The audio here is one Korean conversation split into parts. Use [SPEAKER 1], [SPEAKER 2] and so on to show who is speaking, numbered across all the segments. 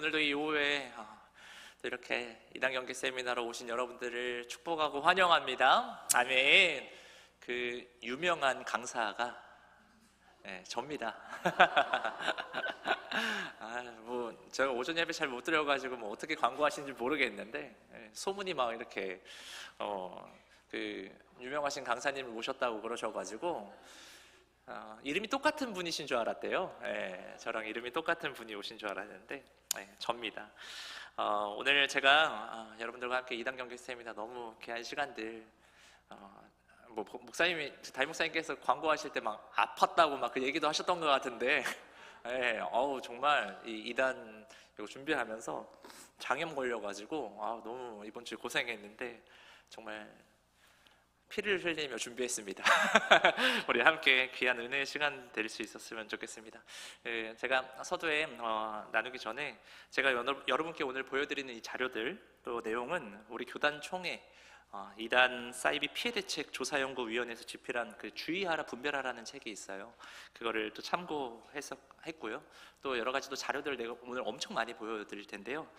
[SPEAKER 1] 오늘도 이 오후에 또 이렇게 이단경기 세미나로 오신 여러분들을 축복하고 환영합니다. 아멘. 그 유명한 강사가 접니다. 제가 오전 예배 잘 못 드려가지고 어떻게 광고하시는지 모르겠는데 소문이 막 이렇게 그 유명하신 강사님을 모셨다고 그러셔가지고 이름이 똑같은 분이신 줄 알았대요. 저랑 이름이 똑같은 분이 오신 줄 알았는데 접니다. 오늘 제가 여러분들과 함께 이단 경기 세미나 너무 귀한 시간들 목사님이 담임 목사님께서 광고하실 때 막 아팠다고 막 그 얘기도 하셨던 것 같은데 정말 이 이단 이거 준비하면서 장염 걸려가지고 너무 이번 주에 고생했는데 정말 피를 흘리며 준비했습니다. 우리 함께 귀한 은혜의 시간 될 수 있었으면 좋겠습니다. 제가 서두에 나누기 전에 제가 여러분께 오늘 보여드리는 이 자료들 또 내용은 우리 교단 총회 이단 사이비 피해대책 조사연구위원회에서 집필한 그 주의하라 분별하라는 책이 있어요. 그거를 또 참고해서 했고요. 또 여러 가지 또 자료들을 내가 오늘 엄청 많이 보여드릴 텐데요.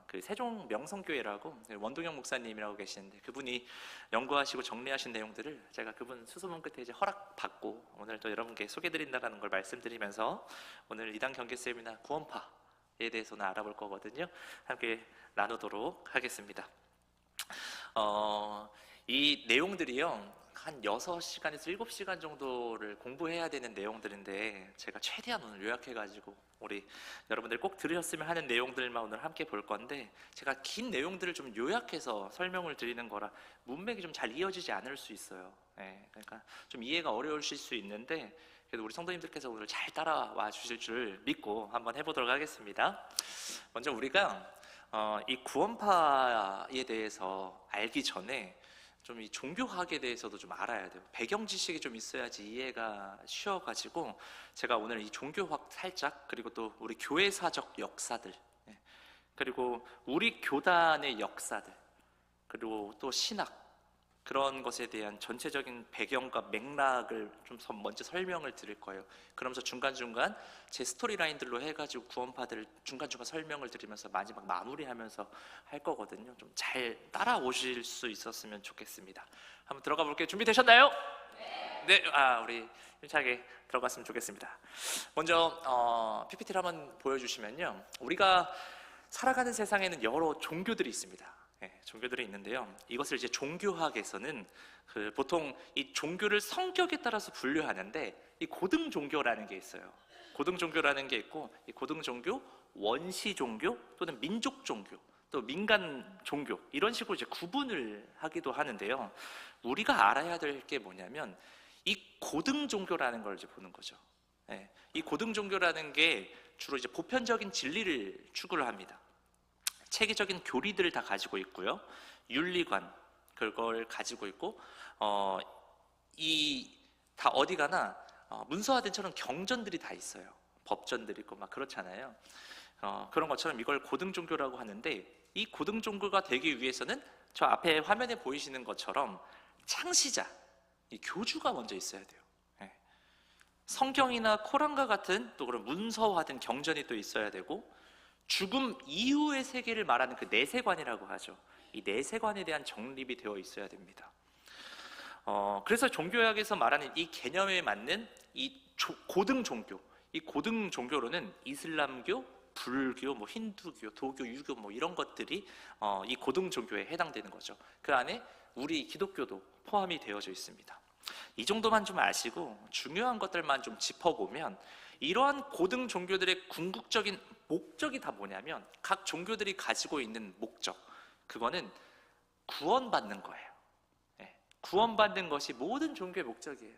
[SPEAKER 1] 그 세종 명성교회라고 원동영 목사님이라고 계시는데 그분이 연구하시고 정리하신 내용들을 제가 그분 수소문 끝에 이제 허락받고 오늘 또 여러분께 소개드린다는 걸 말씀드리면서 오늘 이단 경계 세미나 구원파에 대해서는 알아볼 거거든요. 함께 나누도록 하겠습니다. 이 내용들이요 한 6시간에서 7시간 정도를 공부해야 되는 내용들인데 제가 최대한 오늘 요약해가지고 우리 여러분들 꼭 들으셨으면 하는 내용들만 오늘 함께 볼 건데 제가 긴 내용들을 좀 요약해서 설명을 드리는 거라 문맥이 좀 잘 이어지지 않을 수 있어요. 그러니까 좀 이해가 어려우실 수 있는데 그래도 우리 성도님들께서 오늘 잘 따라와 주실 줄 믿고 한번 해보도록 하겠습니다. 먼저 우리가 이 구원파에 대해서 알기 전에 좀 이 종교학에 대해서도 좀 알아야 돼요. 배경 지식이 좀 있어야지 이해가 쉬워가지고 제가 오늘 이 종교학 살짝 그리고 또 우리 교회사적 역사들 그리고 우리 교단의 역사들 그리고 또 신학 그런 것에 대한 전체적인 배경과 맥락을 좀 먼저 설명을 드릴 거예요. 그러면서 중간중간 제 스토리라인들로 해가지고 구원파들을 중간중간 설명을 드리면서 마지막 마무리하면서 할 거거든요. 좀 잘 따라오실 수 있었으면 좋겠습니다. 한번 들어가 볼게요. 준비되셨나요? 네. 우리 힘차게 들어갔으면 좋겠습니다. 먼저 PPT를 한번 보여주시면요. 우리가 살아가는 세상에는 여러 종교들이 있습니다. 종교들이 있는데요. 이것을 이제 종교학에서는 보통 이 종교를 성격에 따라서 분류하는데 이 고등 종교라는 게 있어요. 고등 종교라는 게 있고 이 고등 종교, 원시 종교 또는 민족 종교, 또 민간 종교 이런 식으로 이제 구분을 하기도 하는데요. 우리가 알아야 될 게 뭐냐면 이 고등 종교라는 걸 이제 보는 거죠. 이 고등 종교라는 게 주로 이제 보편적인 진리를 추구를 합니다. 체계적인 교리들을 다 가지고 있고요. 윤리관 그걸 가지고 있고 이 다 어디 가나 문서화된 처럼 경전들이 다 있어요. 법전들이 있고 막 그렇잖아요. 그런 것처럼 이걸 고등 종교라고 하는데 이 고등 종교가 되기 위해서는 저 앞에 화면에 보이시는 것처럼 창시자, 이 교주가 먼저 있어야 돼요. 성경이나 코란과 같은 또 그런 문서화된 경전이 또 있어야 되고 죽음 이후의 세계를 말하는 그 내세관이라고 하죠. 이 내세관에 대한 정립이 되어 있어야 됩니다. 그래서 종교학에서 말하는 이 개념에 맞는 이 고등 종교, 이 고등 종교로는 이슬람교, 불교, 힌두교, 도교, 유교 이런 것들이 이 고등 종교에 해당되는 거죠. 그 안에 우리 기독교도 포함이 되어져 있습니다. 이 정도만 좀 아시고 중요한 것들만 좀 짚어보면 이러한 고등 종교들의 궁극적인 목적이 다 뭐냐면 각 종교들이 가지고 있는 목적 그거는 구원받는 거예요. 구원받는 것이 모든 종교의 목적이에요.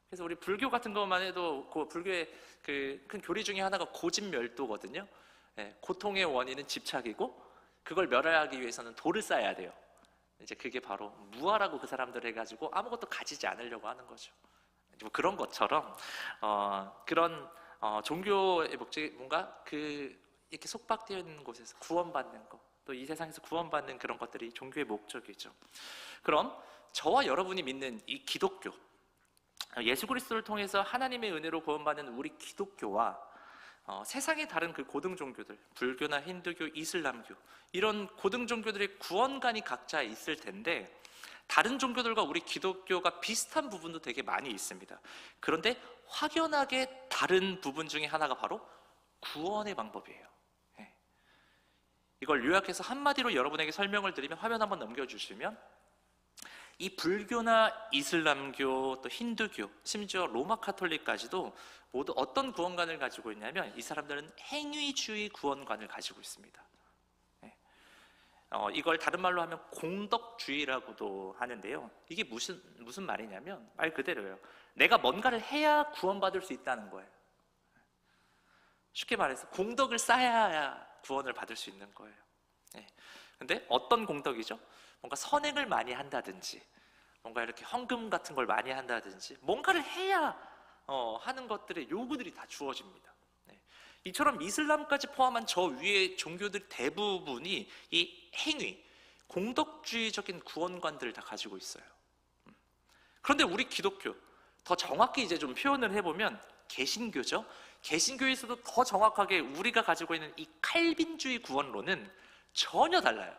[SPEAKER 1] 그래서 우리 불교 같은 것만 해도 그 불교의 그 큰 교리 중에 하나가 고집멸도거든요. 고통의 원인은 집착이고 그걸 멸하기 위해서는 도를 쌓아야 돼요. 이제 그게 바로 무아라고 그 사람들 해가지고 아무것도 가지지 않으려고 하는 거죠. 그런 것처럼 그런 종교의 목적이 뭔가 이렇게 속박되어 있는 곳에서 구원받는 것, 또 이 세상에서 구원받는 그런 것들이 종교의 목적이죠. 그럼 저와 여러분이 믿는 이 기독교, 예수 그리스도를 통해서 하나님의 은혜로 구원받는 우리 기독교와 세상의 다른 그 고등 종교들, 불교나 힌두교, 이슬람교, 이런 고등 종교들의 구원관이 각자 있을 텐데 다른 종교들과 우리 기독교가 비슷한 부분도 되게 많이 있습니다. 그런데 확연하게 다른 부분 중에 하나가 바로 구원의 방법이에요. 이걸 요약해서 한마디로 여러분에게 설명을 드리면, 화면 한번 넘겨주시면, 이 불교나 이슬람교, 또 힌두교, 심지어 로마 카톨릭까지도 모두 어떤 구원관을 가지고 있냐면, 이 사람들은 행위주의 구원관을 가지고 있습니다. 이걸 다른 말로 하면 공덕주의라고도 하는데요. 이게 무슨 말이냐면, 말 그대로예요. 내가 뭔가를 해야 구원받을 수 있다는 거예요. 쉽게 말해서 공덕을 쌓아야 구원을 받을 수 있는 거예요. 근데 어떤 공덕이죠? 뭔가 선행을 많이 한다든지, 뭔가 이렇게 헌금 같은 걸 많이 한다든지, 뭔가를 해야 하는 것들의 요구들이 다 주어집니다. 이처럼 이슬람까지 포함한 저 위의 종교들 대부분이 이 행위, 공덕주의적인 구원관들을 다 가지고 있어요. 그런데 우리 기독교, 더 정확히 이제 좀 표현을 해보면 개신교죠. 개신교에서도 더 정확하게 우리가 가지고 있는 이 칼빈주의 구원론은 전혀 달라요.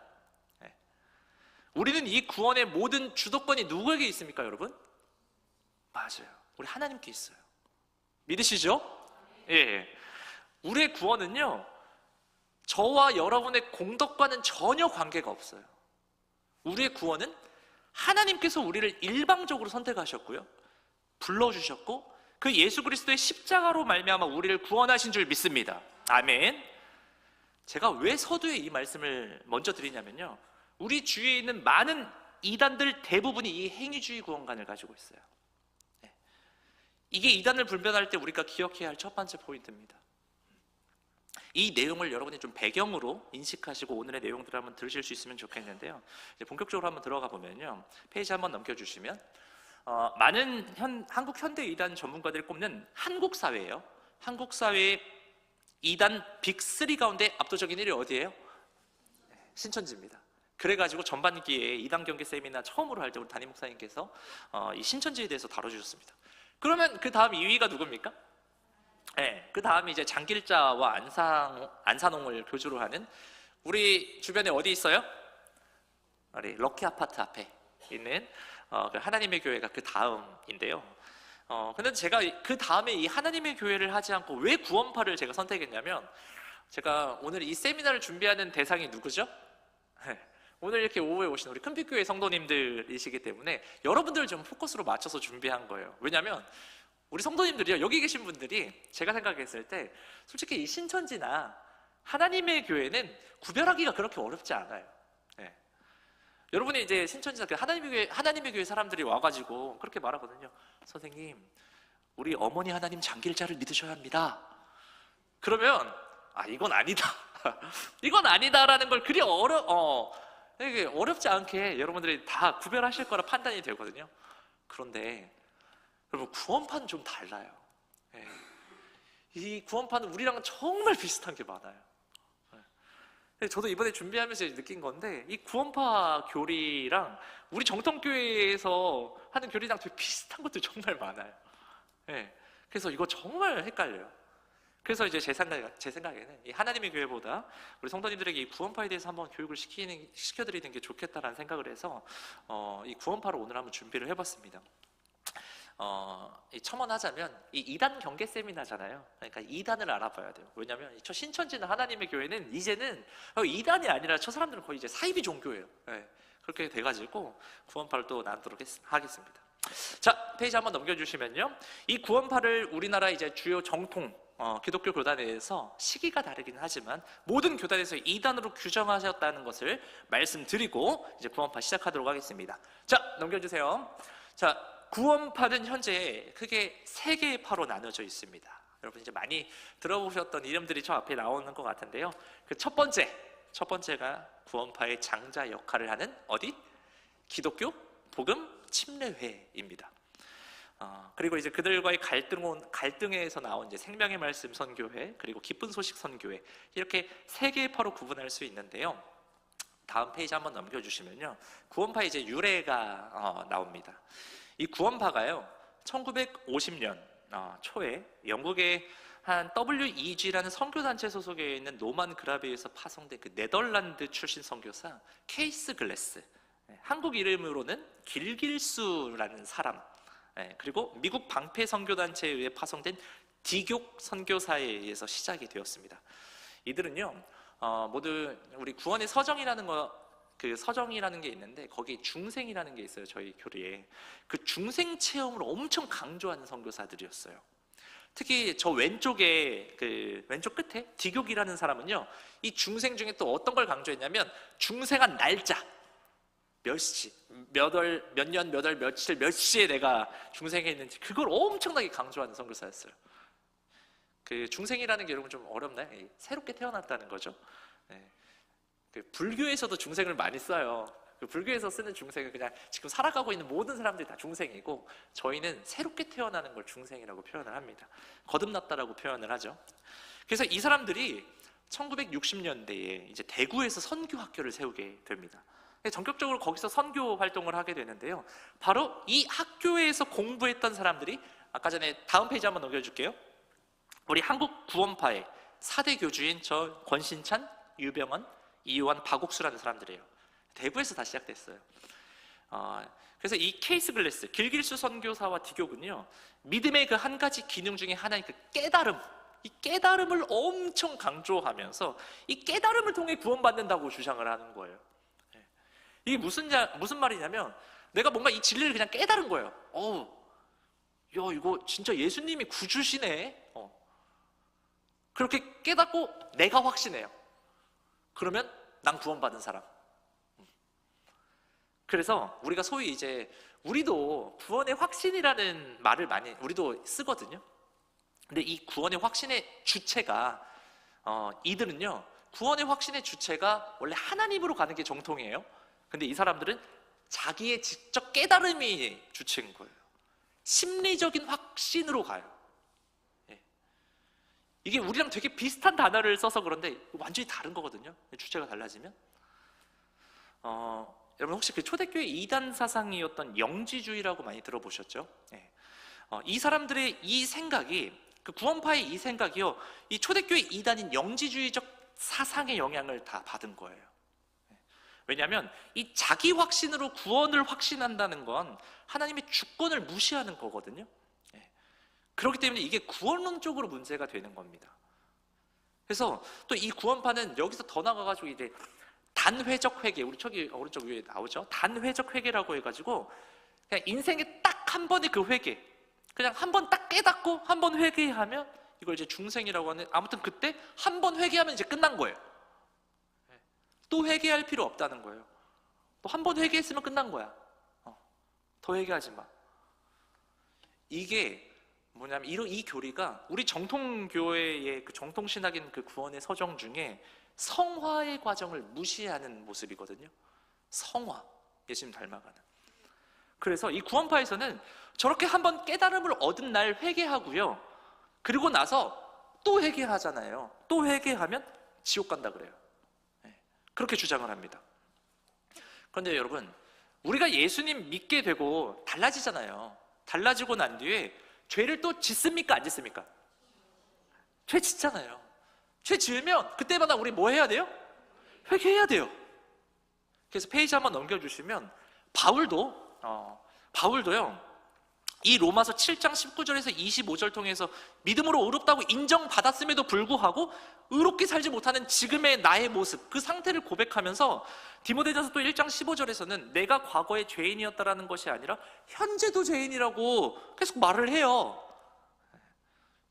[SPEAKER 1] 우리는 이 구원의 모든 주도권이 누구에게 있습니까, 여러분? 맞아요. 우리 하나님께 있어요. 믿으시죠? 예. 우리의 구원은요, 저와 여러분의 공덕과는 전혀 관계가 없어요. 우리의 구원은 하나님께서 우리를 일방적으로 선택하셨고요, 불러주셨고, 그 예수 그리스도의 십자가로 말미암아 우리를 구원하신 줄 믿습니다. 아멘. 제가 왜 서두에 이 말씀을 먼저 드리냐면요, 우리 주위에 있는 많은 이단들 대부분이 이 행위주의 구원관을 가지고 있어요. 이게 이단을 분별할 때 우리가 기억해야 할 첫 번째 포인트입니다. 이 내용을 여러분이 좀 배경으로 인식하시고 오늘의 내용들을 한번 들으실 수 있으면 좋겠는데요. 이제 본격적으로 한번 들어가 보면요, 페이지 한번 넘겨주시면, 많은 한국 현대 이단 전문가들이 꼽는 한국 사회예요. 한국 사회의 이단 빅3 가운데 압도적인 1위 어디예요? 신천지입니다. 그래가지고 전반기에 이단 경계 세미나 처음으로 할 때 우리 담임 목사님께서 이 신천지에 대해서 다뤄주셨습니다. 그러면 그 다음 2위가 누굽니까? 그 다음이 이제 장길자와 안산홍을 교주로 하는, 우리 주변에 어디 있어요? 우리 럭키 아파트 앞에 있는 그 하나님의 교회가 그 다음인데요. 근데 제가 그 다음에 이 하나님의 교회를 하지 않고 왜 구원파를 제가 선택했냐면, 제가 오늘 이 세미나를 준비하는 대상이 누구죠? 오늘 이렇게 오후에 오신 우리 큰빛교회 성도님들이시기 때문에 여러분들 좀 포커스로 맞춰서 준비한 거예요. 왜냐하면 우리 성도님들이요, 여기 계신 분들이 제가 생각했을 때 솔직히 이 신천지나 하나님의 교회는 구별하기가 그렇게 어렵지 않아요. 여러분이 이제 신천지나 하나님의 교회 사람들이 와가지고 그렇게 말하거든요. 선생님, 우리 어머니 하나님 장길자를 믿으셔야 합니다. 그러면 이건 아니다. 이건 아니다라는 걸 그리 이게 어렵지 않게 여러분들이 다 구별하실 거라 판단이 되거든요. 그런데 여러분, 구원파는 좀 달라요. 이 구원파는 우리랑 정말 비슷한 게 많아요. 저도 이번에 준비하면서 느낀 건데, 이 구원파 교리랑 우리 정통교회에서 하는 교리랑 되게 비슷한 것도 정말 많아요. 그래서 이거 정말 헷갈려요. 그래서 이제 제 생각에는 이 하나님의 교회보다 우리 성도님들에게 이 구원파에 대해서 한번 교육을 시켜드리는 게 좋겠다라는 생각을 해서 이 구원파를 오늘 한번 준비를 해봤습니다. 첨언하자면 이 2단 경계 세미나잖아요. 그러니까 2단을 알아봐야 돼요. 왜냐하면 저 신천지나 하나님의 교회는 이제는 2단이 아니라 저 사람들은 거의 이제 사이비 종교예요. 그렇게 돼가지고 구원파를 또 나누도록 하겠습니다. 자, 페이지 한번 넘겨주시면요, 이 구원파를 우리나라 이제 주요 정통 기독교 교단에서 시기가 다르긴 하지만 모든 교단에서 2단으로 규정하셨다는 것을 말씀드리고 이제 구원파 시작하도록 하겠습니다. 자, 넘겨주세요. 자, 구원파는 현재 크게 3개의 파로 나눠져 있습니다. 여러분 이제 많이 들어보셨던 이름들이 저 앞에 나오는 것 같은데요. 그 첫 번째가 구원파의 장자 역할을 하는 어디? 기독교 복음 침례회입니다. 그리고 이제 그들과의 갈등에서 나온 이제 생명의 말씀 선교회, 그리고 기쁜 소식 선교회, 이렇게 3개의 파로 구분할 수 있는데요. 다음 페이지 한번 넘겨주시면요, 구원파의 이제 유래가 나옵니다. 이 구원파가요, 1950년 초에 영국의 한 WEG라는 선교단체 소속에 있는 노만 그라베에서 파송된 그 네덜란드 출신 선교사 케이스 글래스, 한국 이름으로는 길길수라는 사람, 그리고 미국 방패 선교단체에 의해 파송된 디교 선교사에 의해서 시작이 되었습니다. 이들은요, 모두 우리 구원의 서정이라는 그 서정이라는 게 있는데 거기 중생이라는 게 있어요. 저희 교리에 그 중생 체험을 엄청 강조하는 선교사들이었어요. 특히 저 왼쪽에 그 왼쪽 끝에 디교기라는 사람은요, 이 중생 중에 또 어떤 걸 강조했냐면 중생한 날짜, 몇 시, 몇 년, 몇 월, 며칠, 몇 시에 내가 중생에 있는지 그걸 엄청나게 강조하는 선교사였어요. 그 중생이라는 게 여러분 좀 어렵나요? 새롭게 태어났다는 거죠. 그 불교에서도 중생을 많이 써요. 그 불교에서 쓰는 중생은 그냥 지금 살아가고 있는 모든 사람들이 다 중생이고, 저희는 새롭게 태어나는 걸 중생이라고 표현을 합니다. 거듭났다라고 표현을 하죠. 그래서 이 사람들이 1960년대에 이제 대구에서 선교 학교를 세우게 됩니다. 전격적으로 거기서 선교 활동을 하게 되는데요, 바로 이 학교에서 공부했던 사람들이, 아까 전에 다음 페이지 한번 넘겨줄게요. 우리 한국 구원파의 4대 교주인 저 권신찬, 유병헌, 이요한, 박옥수라는 사람들이에요. 대구에서 다 시작됐어요. 그래서 이 케이스 글래스, 길길수 선교사와 디교군요, 믿음의 그 한 가지 기능 중에 하나인 그 깨달음, 이 깨달음을 엄청 강조하면서 이 깨달음을 통해 구원받는다고 주장을 하는 거예요. 이게 무슨 말이냐면, 내가 뭔가 이 진리를 그냥 깨달은 거예요. 야, 이거 진짜 예수님이 구주시네. 그렇게 깨닫고 내가 확신해요. 그러면 난 구원받은 사람. 그래서 우리가 소위 이제 우리도 구원의 확신이라는 말을 많이 우리도 쓰거든요. 근데 이 구원의 확신의 주체가 이들은요, 구원의 확신의 주체가 원래 하나님으로 가는 게 정통이에요. 근데 이 사람들은 자기의 직접 깨달음이 주체인 거예요. 심리적인 확신으로 가요. 이게 우리랑 되게 비슷한 단어를 써서 그런데 완전히 다른 거거든요. 주체가 달라지면. 여러분 혹시 그 초대교회 이단 사상이었던 영지주의라고 많이 들어보셨죠? 이 사람들의 이 생각이, 그 구원파의 이 생각이요, 이 초대교회 이단인 영지주의적 사상의 영향을 다 받은 거예요. 왜냐하면 이 자기 확신으로 구원을 확신한다는 건 하나님의 주권을 무시하는 거거든요. 그렇기 때문에 이게 구원론적으로 문제가 되는 겁니다. 그래서 또 이 구원파는 여기서 더 나가가지고 이제 단회적 회개, 우리 저기 오른쪽 위에 나오죠? 단회적 회개라고 해가지고 그냥 인생에 딱 한 번의 그 회개, 그냥 한 번 딱 깨닫고 한 번 회개하면 이걸 이제 중생이라고 하는, 아무튼 그때 한 번 회개하면 이제 끝난 거예요. 또 회개할 필요 없다는 거예요. 또 한 번 회개했으면 끝난 거야. 더 회개하지 마. 이게 뭐냐면 이 교리가 우리 정통교회의 그 정통신학인 그 구원의 서정 중에 성화의 과정을 무시하는 모습이거든요. 성화, 예수님 닮아가는. 그래서 이 구원파에서는 저렇게 한번 깨달음을 얻은 날 회개하고요, 그리고 나서 또 회개하잖아요. 또 회개하면 지옥 간다 그래요. 그렇게 주장을 합니다. 그런데 여러분, 우리가 예수님 믿게 되고 달라지잖아요. 달라지고 난 뒤에 죄를 또 짓습니까? 안 짓습니까? 죄 짓잖아요. 죄 지으면 그때마다 우리 뭐 해야 돼요? 회개해야 돼요. 그래서 페이지 한번 넘겨주시면 바울도요, 이 로마서 7장 19절에서 25절 통해서 믿음으로 의롭다고 인정받았음에도 불구하고 의롭게 살지 못하는 지금의 나의 모습, 그 상태를 고백하면서 디모데전서 또 1장 15절에서는 내가 과거에 죄인이었다라는 것이 아니라 현재도 죄인이라고 계속 말을 해요.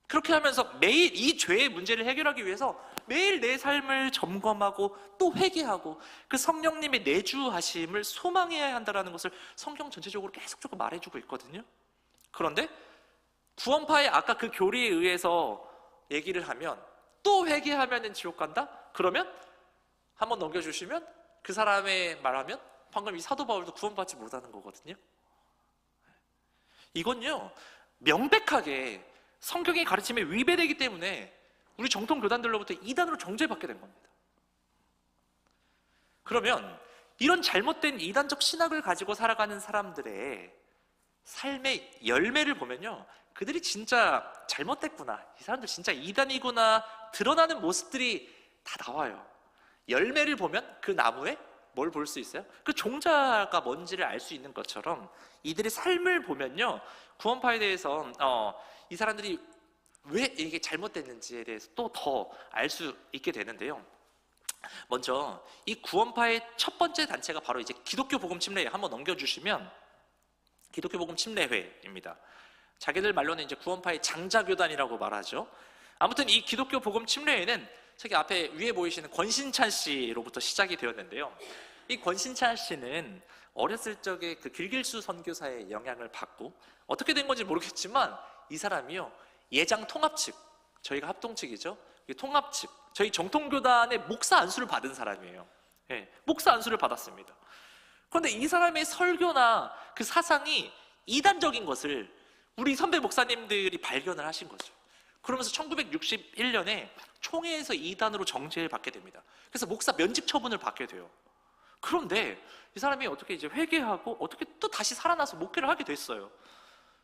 [SPEAKER 1] 그렇게 하면서 매일 이 죄의 문제를 해결하기 위해서 매일 내 삶을 점검하고 또 회개하고 그 성령님의 내주하심을 소망해야 한다는 것을 성경 전체적으로 계속적으로 말해주고 있거든요. 그런데 구원파의 아까 그 교리에 의해서 얘기를 하면 또 회개하면 지옥 간다? 그러면 한번 넘겨주시면 그 사람의 말하면 방금 이 사도 바울도 구원받지 못하는 거거든요. 이건요, 명백하게 성경의 가르침에 위배되기 때문에 우리 정통 교단들로부터 이단으로 정죄받게 된 겁니다. 그러면 이런 잘못된 이단적 신학을 가지고 살아가는 사람들의 삶의 열매를 보면요, 그들이 진짜 잘못됐구나, 이 사람들 진짜 이단이구나 드러나는 모습들이 다 나와요. 열매를 보면 그 나무에 뭘 볼 수 있어요? 그 종자가 뭔지를 알 수 있는 것처럼 이들의 삶을 보면요, 구원파에 대해서 이 사람들이 왜 이게 잘못됐는지에 대해서 또 더 알 수 있게 되는데요. 먼저 이 구원파의 첫 번째 단체가 바로 이제 기독교 복음 침례회, 한번 넘겨주시면 기독교 복음 침례회입니다. 자기들 말로는 이제 구원파의 장자교단이라고 말하죠. 아무튼 이 기독교 복음 침례회는 저기 앞에 위에 보이시는 권신찬 씨로부터 시작이 되었는데요. 이 권신찬 씨는 어렸을 적에 그 길길수 선교사의 영향을 받고 어떻게 된 건지 모르겠지만 이 사람이요, 예장 통합 측, 저희가 합동 측이죠, 통합 측, 저희 정통교단의 목사 안수를 받은 사람이에요. 네, 목사 안수를 받았습니다. 그런데 이 사람의 설교나 그 사상이 이단적인 것을 우리 선배 목사님들이 발견을 하신 거죠. 그러면서 1961년에 총회에서 이단으로 정죄를 받게 됩니다. 그래서 목사 면직 처분을 받게 돼요. 그런데 이 사람이 어떻게 이제 회개하고 어떻게 또 다시 살아나서 목회를 하게 됐어요.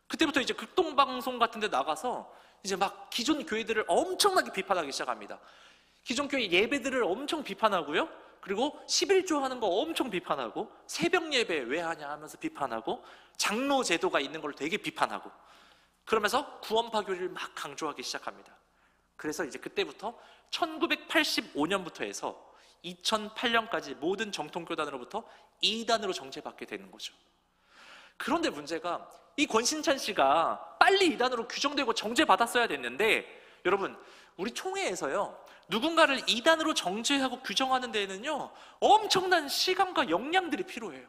[SPEAKER 1] 그때부터 이제 극동방송 같은 데 나가서 이제 막 기존 교회들을 엄청나게 비판하기 시작합니다. 기존 교회 예배들을 엄청 비판하고요, 그리고 11조 하는 거 엄청 비판하고, 새벽 예배 왜 하냐 하면서 비판하고, 장로 제도가 있는 걸 되게 비판하고, 그러면서 구원파 교리를 막 강조하기 시작합니다. 그래서 이제 그때부터 1985년부터 해서 2008년까지 모든 정통교단으로부터 이단으로 정죄받게 되는 거죠. 그런데 문제가 이 권신찬 씨가 빨리 이단으로 규정되고 정죄받았어야 됐는데, 여러분 우리 총회에서요, 누군가를 이단으로 정죄하고 규정하는 데에는요 엄청난 시간과 역량들이 필요해요.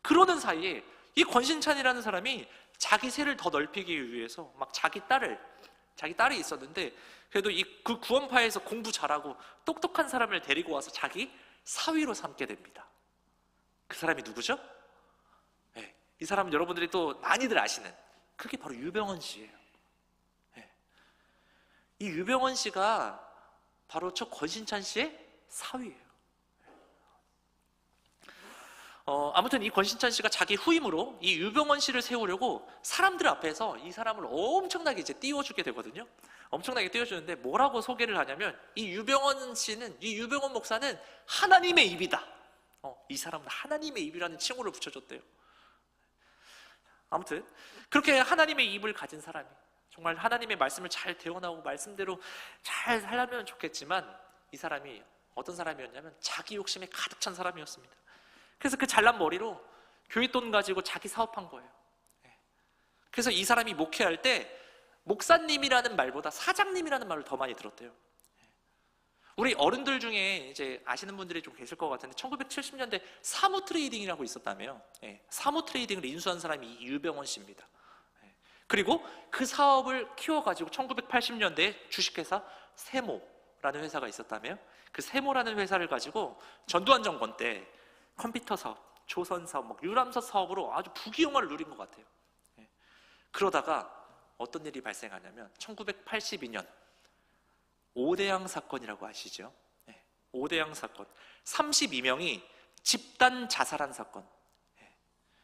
[SPEAKER 1] 그러는 사이에 이 권신찬이라는 사람이 자기 세를 더 넓히기 위해서 막 자기 딸이 있었는데, 그래도 그 구원파에서 공부 잘하고 똑똑한 사람을 데리고 와서 자기 사위로 삼게 됩니다. 그 사람이 누구죠? 네, 이 사람은 여러분들이 또 많이들 아시는, 그게 바로 유병원 씨예요. 네. 이 유병원 씨가 바로 저 권신찬 씨의 사위예요. 아무튼 이 권신찬 씨가 자기 후임으로 이 유병원 씨를 세우려고 사람들 앞에서 이 사람을 엄청나게 이제 띄워주게 되거든요. 엄청나게 띄워주는데 뭐라고 소개를 하냐면, 이 유병원 목사는 하나님의 입이다. 이 사람은 하나님의 입이라는 칭호를 붙여줬대요. 아무튼 그렇게 하나님의 입을 가진 사람이 정말 하나님의 말씀을 잘 대원하고 말씀대로 잘 살려면 좋겠지만, 이 사람이 어떤 사람이었냐면 자기 욕심에 가득 찬 사람이었습니다. 그래서 그 잘난 머리로 교회 돈 가지고 자기 사업한 거예요. 그래서 이 사람이 목회할 때 목사님이라는 말보다 사장님이라는 말을 더 많이 들었대요. 우리 어른들 중에 이제 아시는 분들이 좀 계실 것 같은데, 1970년대 사무 트레이딩이라고 있었다며요. 사무 트레이딩을 인수한 사람이 이 유병원 씨입니다. 그리고 그 사업을 키워가지고 1980년대에 주식회사 세모라는 회사가 있었다며요. 그 세모라는 회사를 가지고 전두환 정권 때 컴퓨터 사업, 조선 사업, 막 유람선 사업으로 아주 부귀영화를 누린 것 같아요. 그러다가 어떤 일이 발생하냐면 1982년 오대양 사건이라고 아시죠? 오대양 사건, 32명이 집단 자살한 사건.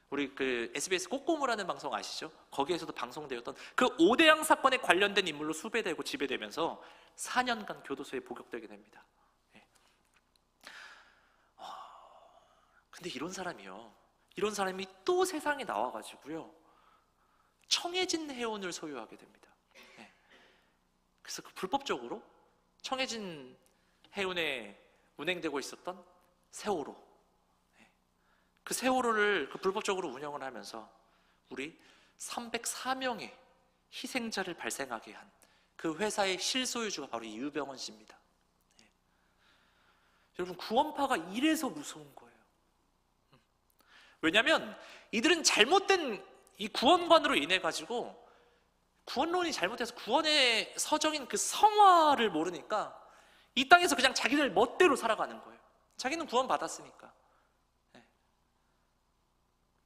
[SPEAKER 1] 우리 그 SBS 꼬꼬무라는 방송 아시죠? 거기에서도 방송되었던 그 오대양 사건에 관련된 인물로 수배되고 지배되면서 4년간 교도소에 복역되게 됩니다. 근데 이런 사람이 또 세상에 나와가지고요, 청해진 해운을 소유하게 됩니다. 그래서 그 불법적으로 청해진 해운에 운행되고 있었던 세월호, 그 세월호를 불법적으로 운영을 하면서 우리 304명의 희생자를 발생하게 한 그 회사의 실소유주가 바로 이 유병원 씨입니다. 여러분, 구원파가 이래서 무서운 거예요. 왜냐하면 이들은 잘못된 이 구원관으로 인해 가지고, 구원론이 잘못해서 구원의 서정인 그 성화를 모르니까 이 땅에서 그냥 자기들 멋대로 살아가는 거예요. 자기는 구원 받았으니까.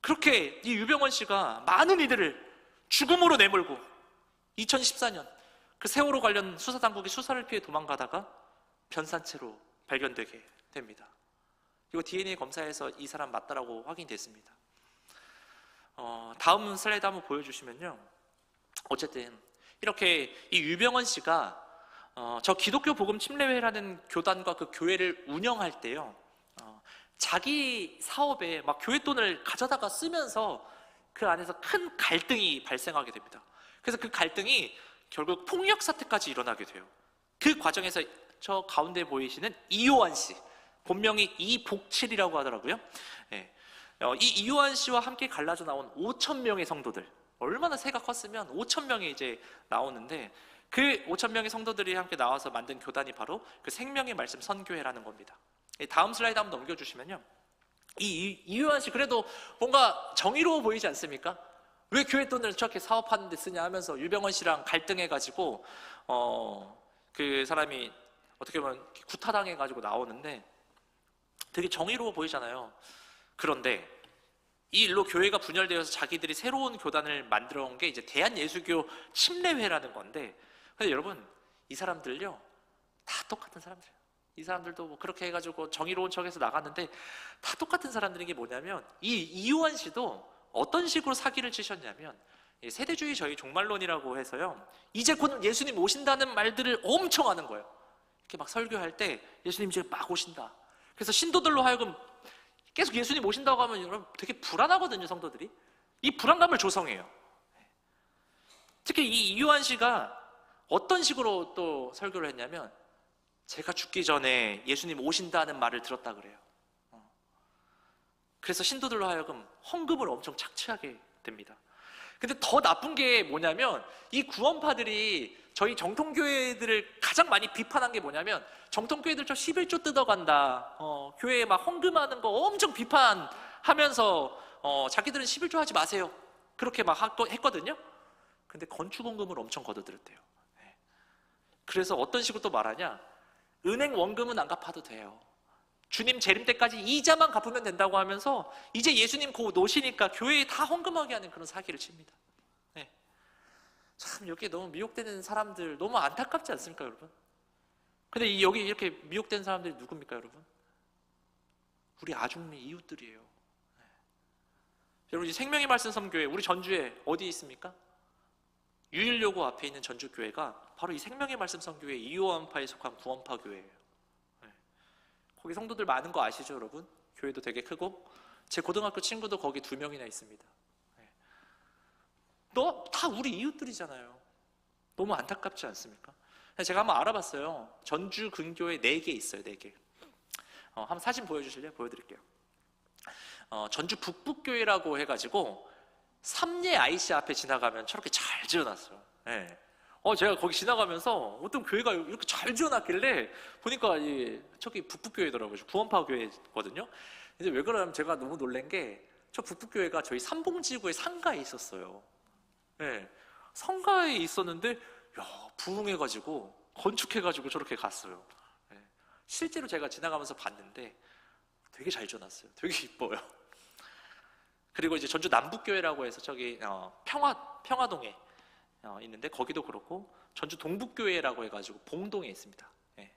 [SPEAKER 1] 그렇게 이 유병원 씨가 많은 이들을 죽음으로 내몰고 2014년 그 세월호 관련 수사당국이 수사를 피해 도망가다가 변산체로 발견되게 됩니다. 이거 DNA 검사에서 이 사람 맞다라고 확인됐습니다. 다음 슬라이드 한번 보여주시면요, 어쨌든 이렇게 이 유병원 씨가 저 기독교 복음 침례회라는 교단과 그 교회를 운영할 때요, 자기 사업에 막 교회 돈을 가져다가 쓰면서 그 안에서 큰 갈등이 발생하게 됩니다. 그래서 그 갈등이 결국 폭력 사태까지 일어나게 돼요. 그 과정에서 저 가운데 보이시는 이요한 씨, 본명이 이복칠이라고 하더라고요. 예. 이 이요한 씨와 함께 갈라져 나온 5천 명의 성도들, 얼마나 새가 컸으면 5천 명이 이제 나오는데, 그 5천 명의 성도들이 함께 나와서 만든 교단이 바로 그 생명의 말씀 선교회라는 겁니다. 다음 슬라이드 한번 넘겨주시면요, 이 이요한 씨 그래도 뭔가 정의로워 보이지 않습니까? 왜 교회 돈을 저렇게 사업하는 데 쓰냐 하면서 유병원 씨랑 갈등해가지고 그 사람이 어떻게 보면 구타당해가지고 나오는데 되게 정의로워 보이잖아요. 그런데 이 일로 교회가 분열되어서 자기들이 새로운 교단을 만들어 온 게 이제 대한예수교 침례회라는 건데, 근데 여러분, 이 사람들요 다 똑같은 사람들이에요. 이 사람들도 뭐 그렇게 해가지고 정의로운 척해서 나갔는데 다 똑같은 사람들인 게 뭐냐면, 이 이요한 씨도 어떤 식으로 사기를 치셨냐면, 세대주의 저희 종말론이라고 해서요, 이제 곧 예수님 오신다는 말들을 엄청 하는 거예요. 이렇게 막 설교할 때 예수님 이제 막 오신다. 그래서 신도들로 하여금 계속 예수님 오신다고 하면 여러분 되게 불안하거든요, 성도들이. 이 불안감을 조성해요. 특히 이 이요한 씨가 어떤 식으로 또 설교를 했냐면, 제가 죽기 전에 예수님 오신다는 말을 들었다 그래요. 그래서 신도들로 하여금 헌금을 엄청 착취하게 됩니다. 근데 더 나쁜 게 뭐냐면, 이 구원파들이 저희 정통교회들을 가장 많이 비판한 게 뭐냐면, 정통교회들 저 11조 뜯어간다, 교회에 막 헌금하는 거 엄청 비판하면서 자기들은 11조 하지 마세요, 그렇게 막 했거든요. 근데 건축원금을 엄청 걷어들였대요. 그래서 어떤 식으로 또 말하냐, 은행 원금은 안 갚아도 돼요, 주님 재림 때까지 이자만 갚으면 된다고 하면서 이제 예수님 곧 오시니까 교회에 다 헌금하게 하는 그런 사기를 칩니다. 네. 참 여기에 너무 미혹되는 사람들 너무 안타깝지 않습니까, 여러분? 근데 여기 이렇게 미혹된 사람들이 누굽니까, 여러분? 우리 아중미 이웃들이에요. 네. 여러분, 이 생명의 말씀 선교회 우리 전주에 어디 있습니까? 유일요고 앞에 있는 전주교회가 바로 이 생명의 말씀 선교회 이요한파에 속한 구원파 교회예요. 네. 거기 성도들 많은 거 아시죠, 여러분? 교회도 되게 크고 제 고등학교 친구도 거기 2명이나 있습니다. 네. 다 우리 이웃들이잖아요. 너무 안타깝지 않습니까? 제가 한번 알아봤어요. 전주 근교에 4개 있어요. 4개. 한번 사진 보여주실래요? 보여드릴게요. 전주 북북교회라고 해가지고 삼례 IC 앞에 지나가면 저렇게 잘 지어놨어요. 네. 제가 거기 지나가면서 어떤 교회가 이렇게 잘 지어놨길래 보니까 저기 북북교회더라고요. 구원파 교회거든요. 근데 왜 그러냐면 제가 너무 놀란 게, 저 북북교회가 저희 삼봉지구의 상가에 있었어요. 네. 상가에 있었는데 부흥해가지고 건축해가지고 저렇게 갔어요. 네. 실제로 제가 지나가면서 봤는데 되게 잘 지어놨어요. 되게 이뻐요. 그리고 이제 전주 남북교회라고 해서 저기 평화동에 있는데 거기도 그렇고, 전주 동북교회라고 해가지고 봉동에 있습니다. 네.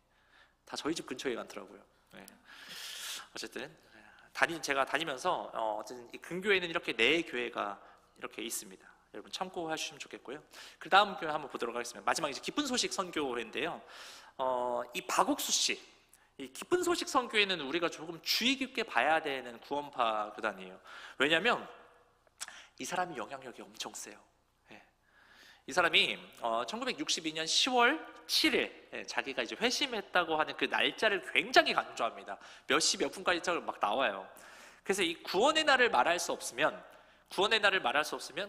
[SPEAKER 1] 다 저희 집 근처에 많더라고요. 네. 어쨌든 제가 다니면서 어쨌든 이 근교에는 이렇게 4교회가 이렇게 있습니다. 여러분 참고하시면 좋겠고요. 그 다음 교회 한번 보도록 하겠습니다. 마지막 이제 기쁜 소식 선교회인데요. 이 박옥수 씨, 이 기쁜 소식 선교회는 우리가 조금 주의 깊게 봐야 되는 구원파 교단이에요. 왜냐하면 이 사람이 영향력이 엄청 세요. 예. 이 사람이 1962년 10월 7일 자기가 이제 회심했다고 하는 그 날짜를 굉장히 강조합니다. 몇 시 몇 분까지 막 나와요. 그래서 이 구원의 날을 말할 수 없으면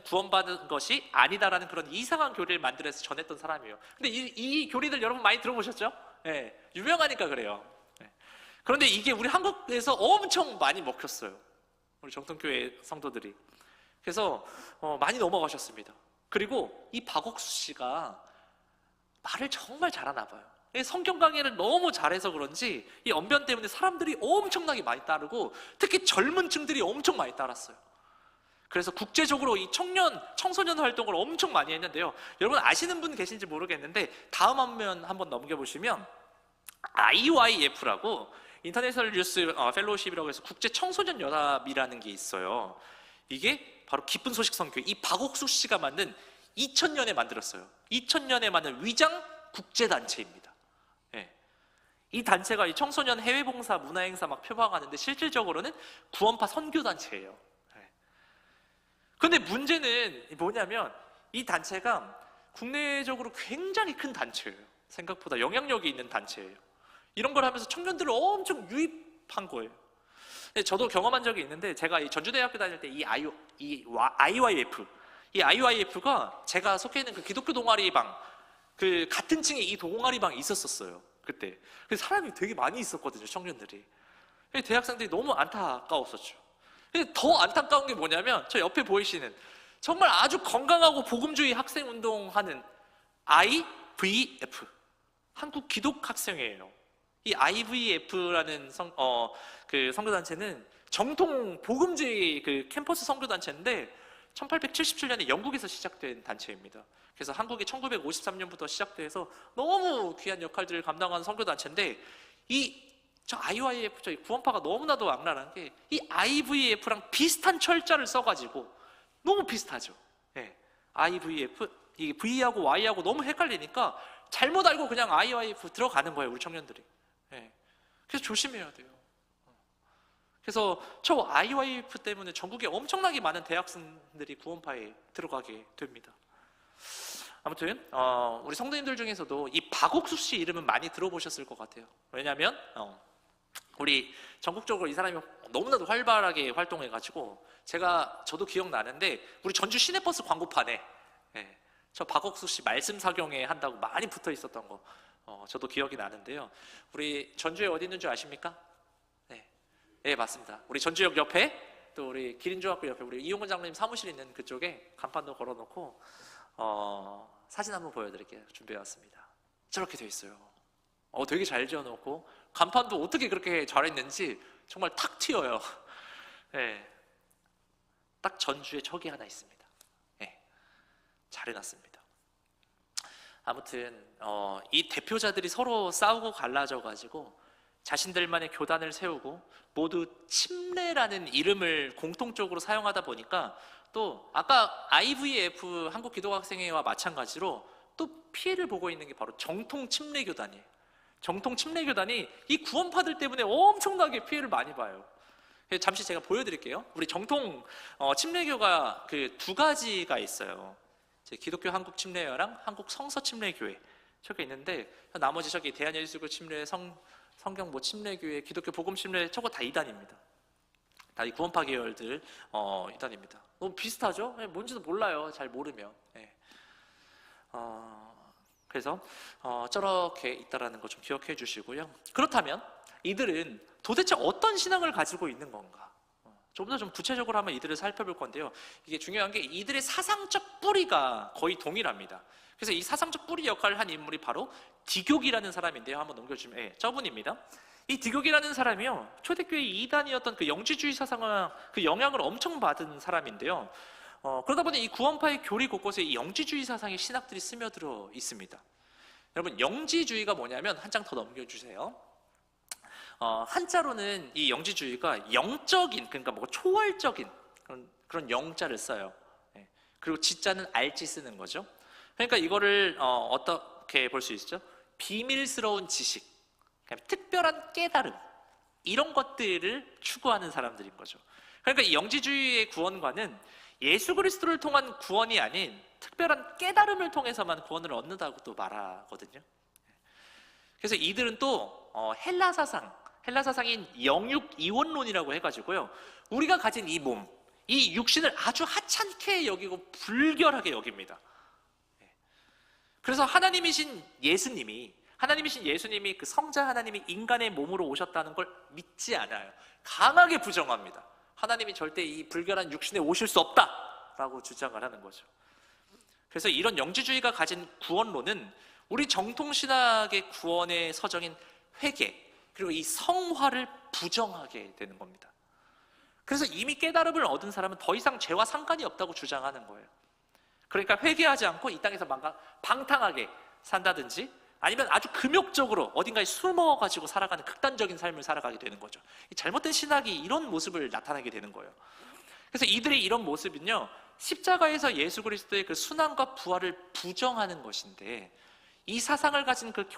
[SPEAKER 1] 구원받은 것이 아니다라는 그런 이상한 교리를 만들어서 전했던 사람이에요. 근데 이 교리들 여러분 많이 들어보셨죠? 예, 유명하니까 그래요. 예. 그런데 이게 우리 한국에서 엄청 많이 먹혔어요, 우리 정통교회 성도들이. 그래서 많이 넘어가셨습니다. 그리고 이 박옥수 씨가 말을 정말 잘하나 봐요. 성경 강의를 너무 잘해서 그런지 이 언변 때문에 사람들이 엄청나게 많이 따르고, 특히 젊은 층들이 엄청 많이 따랐어요. 그래서 국제적으로 이 청소년 활동을 엄청 많이 했는데요. 여러분 아시는 분 계신지 모르겠는데 다음 화면 한번 넘겨보시면 IYF라고 인터내셔널 유스 펠로우십이라고 해서 국제 청소년 연합이라는 게 있어요. 이게 바로 기쁜 소식 선교회, 이 박옥수 씨가 만든 2000년에 만들었어요. 2000년에 만든 위장 국제단체입니다. 예. 이 단체가 이 청소년 해외봉사 문화행사 막 표방하는데 실질적으로는 구원파 선교단체예요. 예. 근데 문제는 뭐냐면 이 단체가 국내적으로 굉장히 큰 단체예요. 생각보다 영향력이 있는 단체예요. 이런 걸 하면서 청년들을 엄청 유입한 거예요. 저도 경험한 적이 있는데, 제가 이 전주대학교 다닐 때 이 IYF가 제가 속해 있는 그 기독교 동아리방, 그 같은 층에 이 동아리방이 있었어요. 그때. 그래서 사람이 되게 많이 있었거든요, 청년들이. 대학생들이 너무 안타까웠었죠. 근데 더 안타까운 게 뭐냐면, 저 옆에 보이시는 정말 아주 건강하고 복음주의 학생 운동하는 IVF, 한국 기독학생회예요. 이 IVF라는 그 선교단체는 정통 복음주의 그 캠퍼스 선교단체인데 1877년에 영국에서 시작된 단체입니다. 그래서 한국이 1953년부터 시작돼서 너무 귀한 역할들을 감당하는 선교단체인데, 저 IYF, 저 구원파가 너무나도 악랄한 게 이 IVF랑 비슷한 철자를 써가지고 너무 비슷하죠. 네. IVF, 이 V하고 Y하고 너무 헷갈리니까 잘못 알고 그냥 IYF 들어가는 거예요, 우리 청년들이. 네. 그래서 조심해야 돼요. 그래서 저 IYF 때문에 전국에 엄청나게 많은 대학생들이 구원파에 들어가게 됩니다. 아무튼 우리 성도님들 중에서도 이 박옥수 씨 이름은 많이 들어보셨을 것 같아요. 왜냐하면 우리 전국적으로 이 사람이 너무나도 활발하게 활동해가지고 저도 기억나는데, 우리 전주 시내버스 광고판에 저 박옥수 씨 말씀 사경회 한다고 많이 붙어 있었던 거 저도 기억이 나는데요. 우리 전주에 어디 있는 줄 아십니까? 네, 맞습니다. 우리 전주역 옆에, 또 우리 기린중학교 옆에 우리 이용근 장로님 사무실 있는 그쪽에 간판도 걸어놓고 사진 한번 보여드릴게요. 준비해왔습니다. 저렇게 돼 있어요. 되게 잘 지어놓고 간판도 어떻게 그렇게 잘했는지 정말 탁 튀어요. 네, 딱 전주에 저기 하나 있습니다. 네, 잘 해놨습니다. 아무튼 이 대표자들이 서로 싸우고 갈라져가지고 자신들만의 교단을 세우고 모두 침례라는 이름을 공통적으로 사용하다 보니까, 또 아까 IVF 한국기독학생회와 마찬가지로 또 피해를 보고 있는 게 바로 정통 침례교단이에요. 정통 침례교단이 이 구원파들 때문에 엄청나게 피해를 많이 봐요. 잠시 제가 보여드릴게요. 우리 정통 침례교가 그 두 가지가 있어요. 기독교 한국 침례회랑 한국 성서 침례교회 저게 있는데, 나머지 저기 대한예수교 침례, 성경 침례교회, 기독교 복음 침례, 저거 다 이단입니다. 다 이 구원파 계열들 이단입니다. 너무 비슷하죠? 뭔지도 몰라요, 잘 모르면. 그래서 저렇게 있다라는 거 좀 기억해 주시고요. 그렇다면 이들은 도대체 어떤 신앙을 가지고 있는 건가? 좀 더 좀 구체적으로 한번 이들을 살펴볼 건데요. 이게 중요한 게 이들의 사상적 뿌리가 거의 동일합니다. 그래서 이 사상적 뿌리 역할을 한 인물이 바로 디귿이라는 사람인데요. 한번 넘겨주시면, 저분입니다. 이 디귿이라는 사람이요, 초대교회 이단이었던 그 영지주의 사상의 그 영향을 엄청 받은 사람인데요. 그러다 보니 이 구원파의 교리 곳곳에 이 영지주의 사상의 신학들이 스며들어 있습니다. 여러분, 영지주의가 뭐냐면, 한 장 더 넘겨주세요. 한자로는 이 영지주의가 영적인, 그러니까 초월적인 그런 영자를 써요. 그리고 지자는 알지 쓰는 거죠. 그러니까 이거를 어떻게 볼 수 있죠? 비밀스러운 지식, 특별한 깨달음, 이런 것들을 추구하는 사람들인 거죠. 그러니까 이 영지주의의 구원과는 예수 그리스도를 통한 구원이 아닌 특별한 깨달음을 통해서만 구원을 얻는다고 또 말하거든요. 그래서 이들은 또 헬라 사상인 영육 이원론이라고 해가지고요, 우리가 가진 이 몸, 이 육신을 아주 하찮게 여기고 불결하게 여깁니다. 그래서 하나님이신 예수님이 그 성자 하나님이 인간의 몸으로 오셨다는 걸 믿지 않아요. 강하게 부정합니다. 하나님이 절대 이 불결한 육신에 오실 수 없다라고 주장을 하는 거죠. 그래서 이런 영지주의가 가진 구원론은 우리 정통신학의 구원의 서정인 회개, 그리고 이 성화를 부정하게 되는 겁니다. 그래서 이미 깨달음을 얻은 사람은 더 이상 죄와 상관이 없다고 주장하는 거예요. 그러니까 회개하지 않고 이 땅에서 방탕하게 산다든지, 아니면 아주 금욕적으로 어딘가에 숨어가지고 살아가는 극단적인 삶을 살아가게 되는 거죠. 잘못된 신학이 이런 모습을 나타내게 되는 거예요. 그래서 이들의 이런 모습은요, 십자가에서 예수 그리스도의 그 순환과 부활을 부정하는 것인데, 이 사상을 가진 그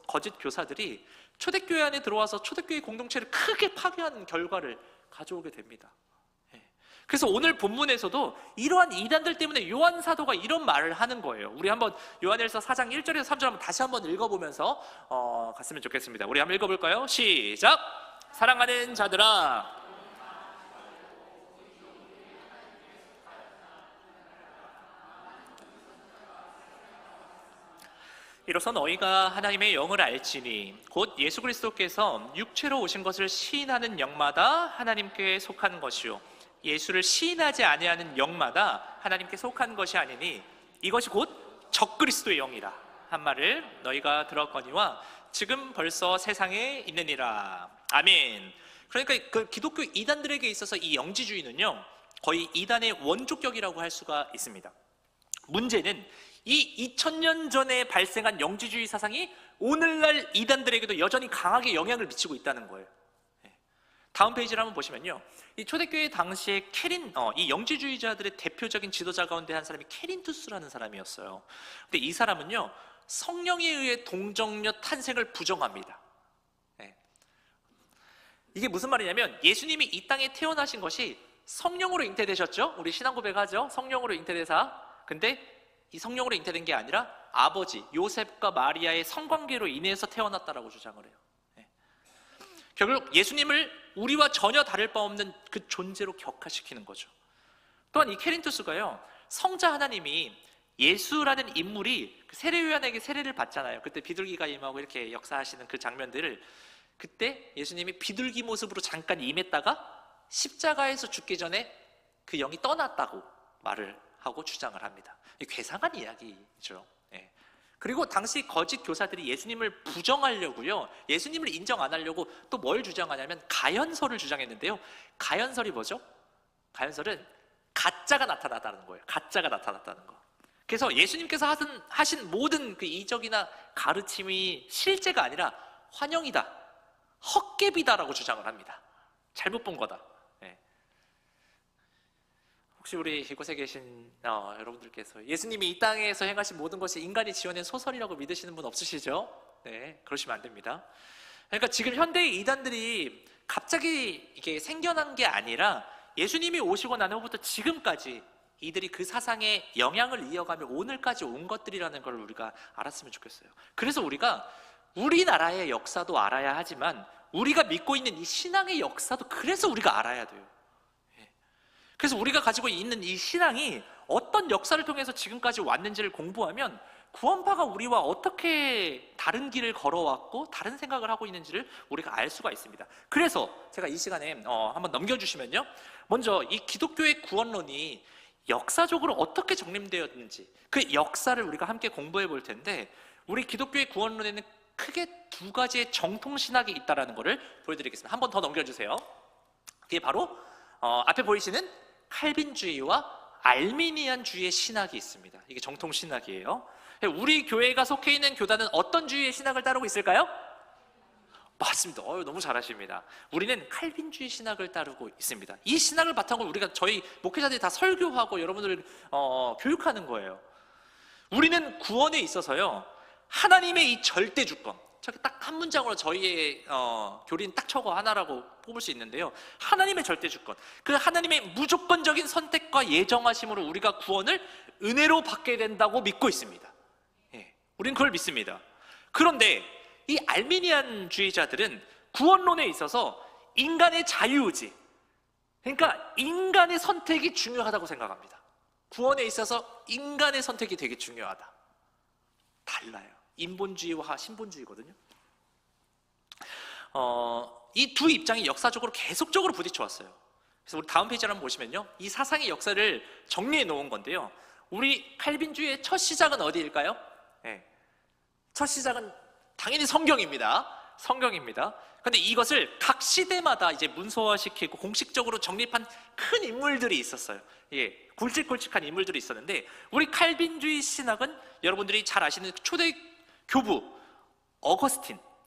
[SPEAKER 1] 거짓 교사들이 초대교회 안에 들어와서 초대교회 공동체를 크게 파괴하는 결과를 가져오게 됩니다. 그래서 오늘 본문에서도 이러한 이단들 때문에 요한 사도가 이런 말을 하는 거예요. 우리 한번 요한일서 4장 1절에서 3절 한번 다시 한번 읽어보면서 갔으면 좋겠습니다. 우리 한번 읽어볼까요? 시작! 사랑하는 자들아, 이로써 너희가 하나님의 영을 알지니 곧 예수 그리스도께서 육체로 오신 것을 시인하는 영마다 하나님께 속한 것이요 예수를 시인하지 아니하는 영마다 하나님께 속한 것이 아니니 이것이 곧 적그리스도의 영이라 한 말을 너희가 들었거니와 지금 벌써 세상에 있느니라. 아멘. 그러니까 그 기독교 이단들에게 있어서 이 영지주의는요, 거의 이단의 원조격이라고 할 수가 있습니다. 문제는 이 2000년 전에 발생한 영지주의 사상이 오늘날 이단들에게도 여전히 강하게 영향을 미치고 있다는 거예요. 다음 페이지를 한번 보시면요, 이 초대교회 당시에 이 영지주의자들의 대표적인 지도자 가운데 한 사람이 케린투스라는 사람이었어요. 근데 이 사람은요, 성령에 의해 동정녀 탄생을 부정합니다. 이게 무슨 말이냐면, 예수님이 이 땅에 태어나신 것이 성령으로 잉태되셨죠? 우리 신앙 고백하죠? 성령으로 잉태되사. 근데 이 성령으로 잉태된 게 아니라 아버지 요셉과 마리아의 성관계로 인해서 태어났다라고 주장을 해요. 결국 예수님을 우리와 전혀 다를 바 없는 그 존재로 격화시키는 거죠. 또한 이 케린투스가요, 성자 하나님이 예수라는 인물이 세례요한에게 세례를 받잖아요. 그때 비둘기가 임하고 이렇게 역사하시는 그 장면들을, 그때 예수님이 비둘기 모습으로 잠깐 임했다가 십자가에서 죽기 전에 그 영이 떠났다고 말을 하고 주장을 합니다. 괴상한 이야기죠. 그리고 당시 거짓 교사들이 예수님을 부정하려고요, 예수님을 인정 안 하려고 또 뭘 주장하냐면 가연설을 주장했는데요. 가연설이 뭐죠? 가연설은 가짜가 나타났다는 거예요. 가짜가 나타났다는 거. 그래서 예수님께서 하신 모든 그 이적이나 가르침이 실제가 아니라 환영이다, 헛개비다라고 주장을 합니다. 잘못 본 거다. 혹시 우리 이곳에 계신 여러분들께서 예수님이 이 땅에서 행하신 모든 것이 인간이 지어낸 소설이라고 믿으시는 분 없으시죠? 네, 그러시면 안 됩니다. 그러니까 지금 현대의 이단들이 갑자기 이게 생겨난 게 아니라 예수님이 오시고 난 후부터 지금까지 이들이 그 사상의 영향을 이어가며 오늘까지 온 것들이라는 걸 우리가 알았으면 좋겠어요. 그래서 우리가 우리나라의 역사도 알아야 하지만 우리가 믿고 있는 이 신앙의 역사도 그래서 우리가 알아야 돼요. 그래서 우리가 가지고 있는 이 신앙이 어떤 역사를 통해서 지금까지 왔는지를 공부하면 구원파가 우리와 어떻게 다른 길을 걸어왔고 다른 생각을 하고 있는지를 우리가 알 수가 있습니다. 그래서 제가 이 시간에 한번 넘겨주시면요, 먼저 이 기독교의 구원론이 역사적으로 어떻게 정립되었는지 그 역사를 우리가 함께 공부해 볼 텐데, 우리 기독교의 구원론에는 크게 두 가지의 정통신학이 있다는 것을 보여드리겠습니다. 한번 더 넘겨주세요. 그게 바로 앞에 보이시는 칼빈주의와 알미니안주의의 신학이 있습니다. 이게 정통신학이에요. 우리 교회가 속해 있는 교단은 어떤 주의의 신학을 따르고 있을까요? 맞습니다. 너무 잘하십니다. 우리는 칼빈주의 신학을 따르고 있습니다. 이 신학을 바탕으로 우리가 저희 목회자들이 다 설교하고 여러분들을 교육하는 거예요. 우리는 구원에 있어서요, 하나님의 이 절대 주권, 저기 딱 한 문장으로 저희의 교리는 딱 저거 하나라고 뽑을 수 있는데요, 하나님의 절대 주권, 그 하나님의 무조건적인 선택과 예정하심으로 우리가 구원을 은혜로 받게 된다고 믿고 있습니다. 우리는 그걸 믿습니다. 그런데 이 알미니안주의자들은 구원론에 있어서 인간의 자유의지, 그러니까 인간의 선택이 중요하다고 생각합니다. 구원에 있어서 인간의 선택이 되게 중요하다. 달라요. 인본주의와 신본주의거든요. 이 두 입장이 역사적으로 계속적으로 부딪혀 왔어요. 그래서 우리 다음 페이지를 한번 보시면요, 이 사상의 역사를 정리해 놓은 건데요, 우리 칼빈주의의 첫 시작은 어디일까요? 첫 시작은 당연히 성경입니다. 성경입니다. 근데 이것을 각 시대마다 이제 문서화시키고 공식적으로 정립한 큰 인물들이 있었어요. 굵직굵직한 인물들이 있었는데, 우리 칼빈주의 신학은 여러분들이 잘 아시는 초대 교부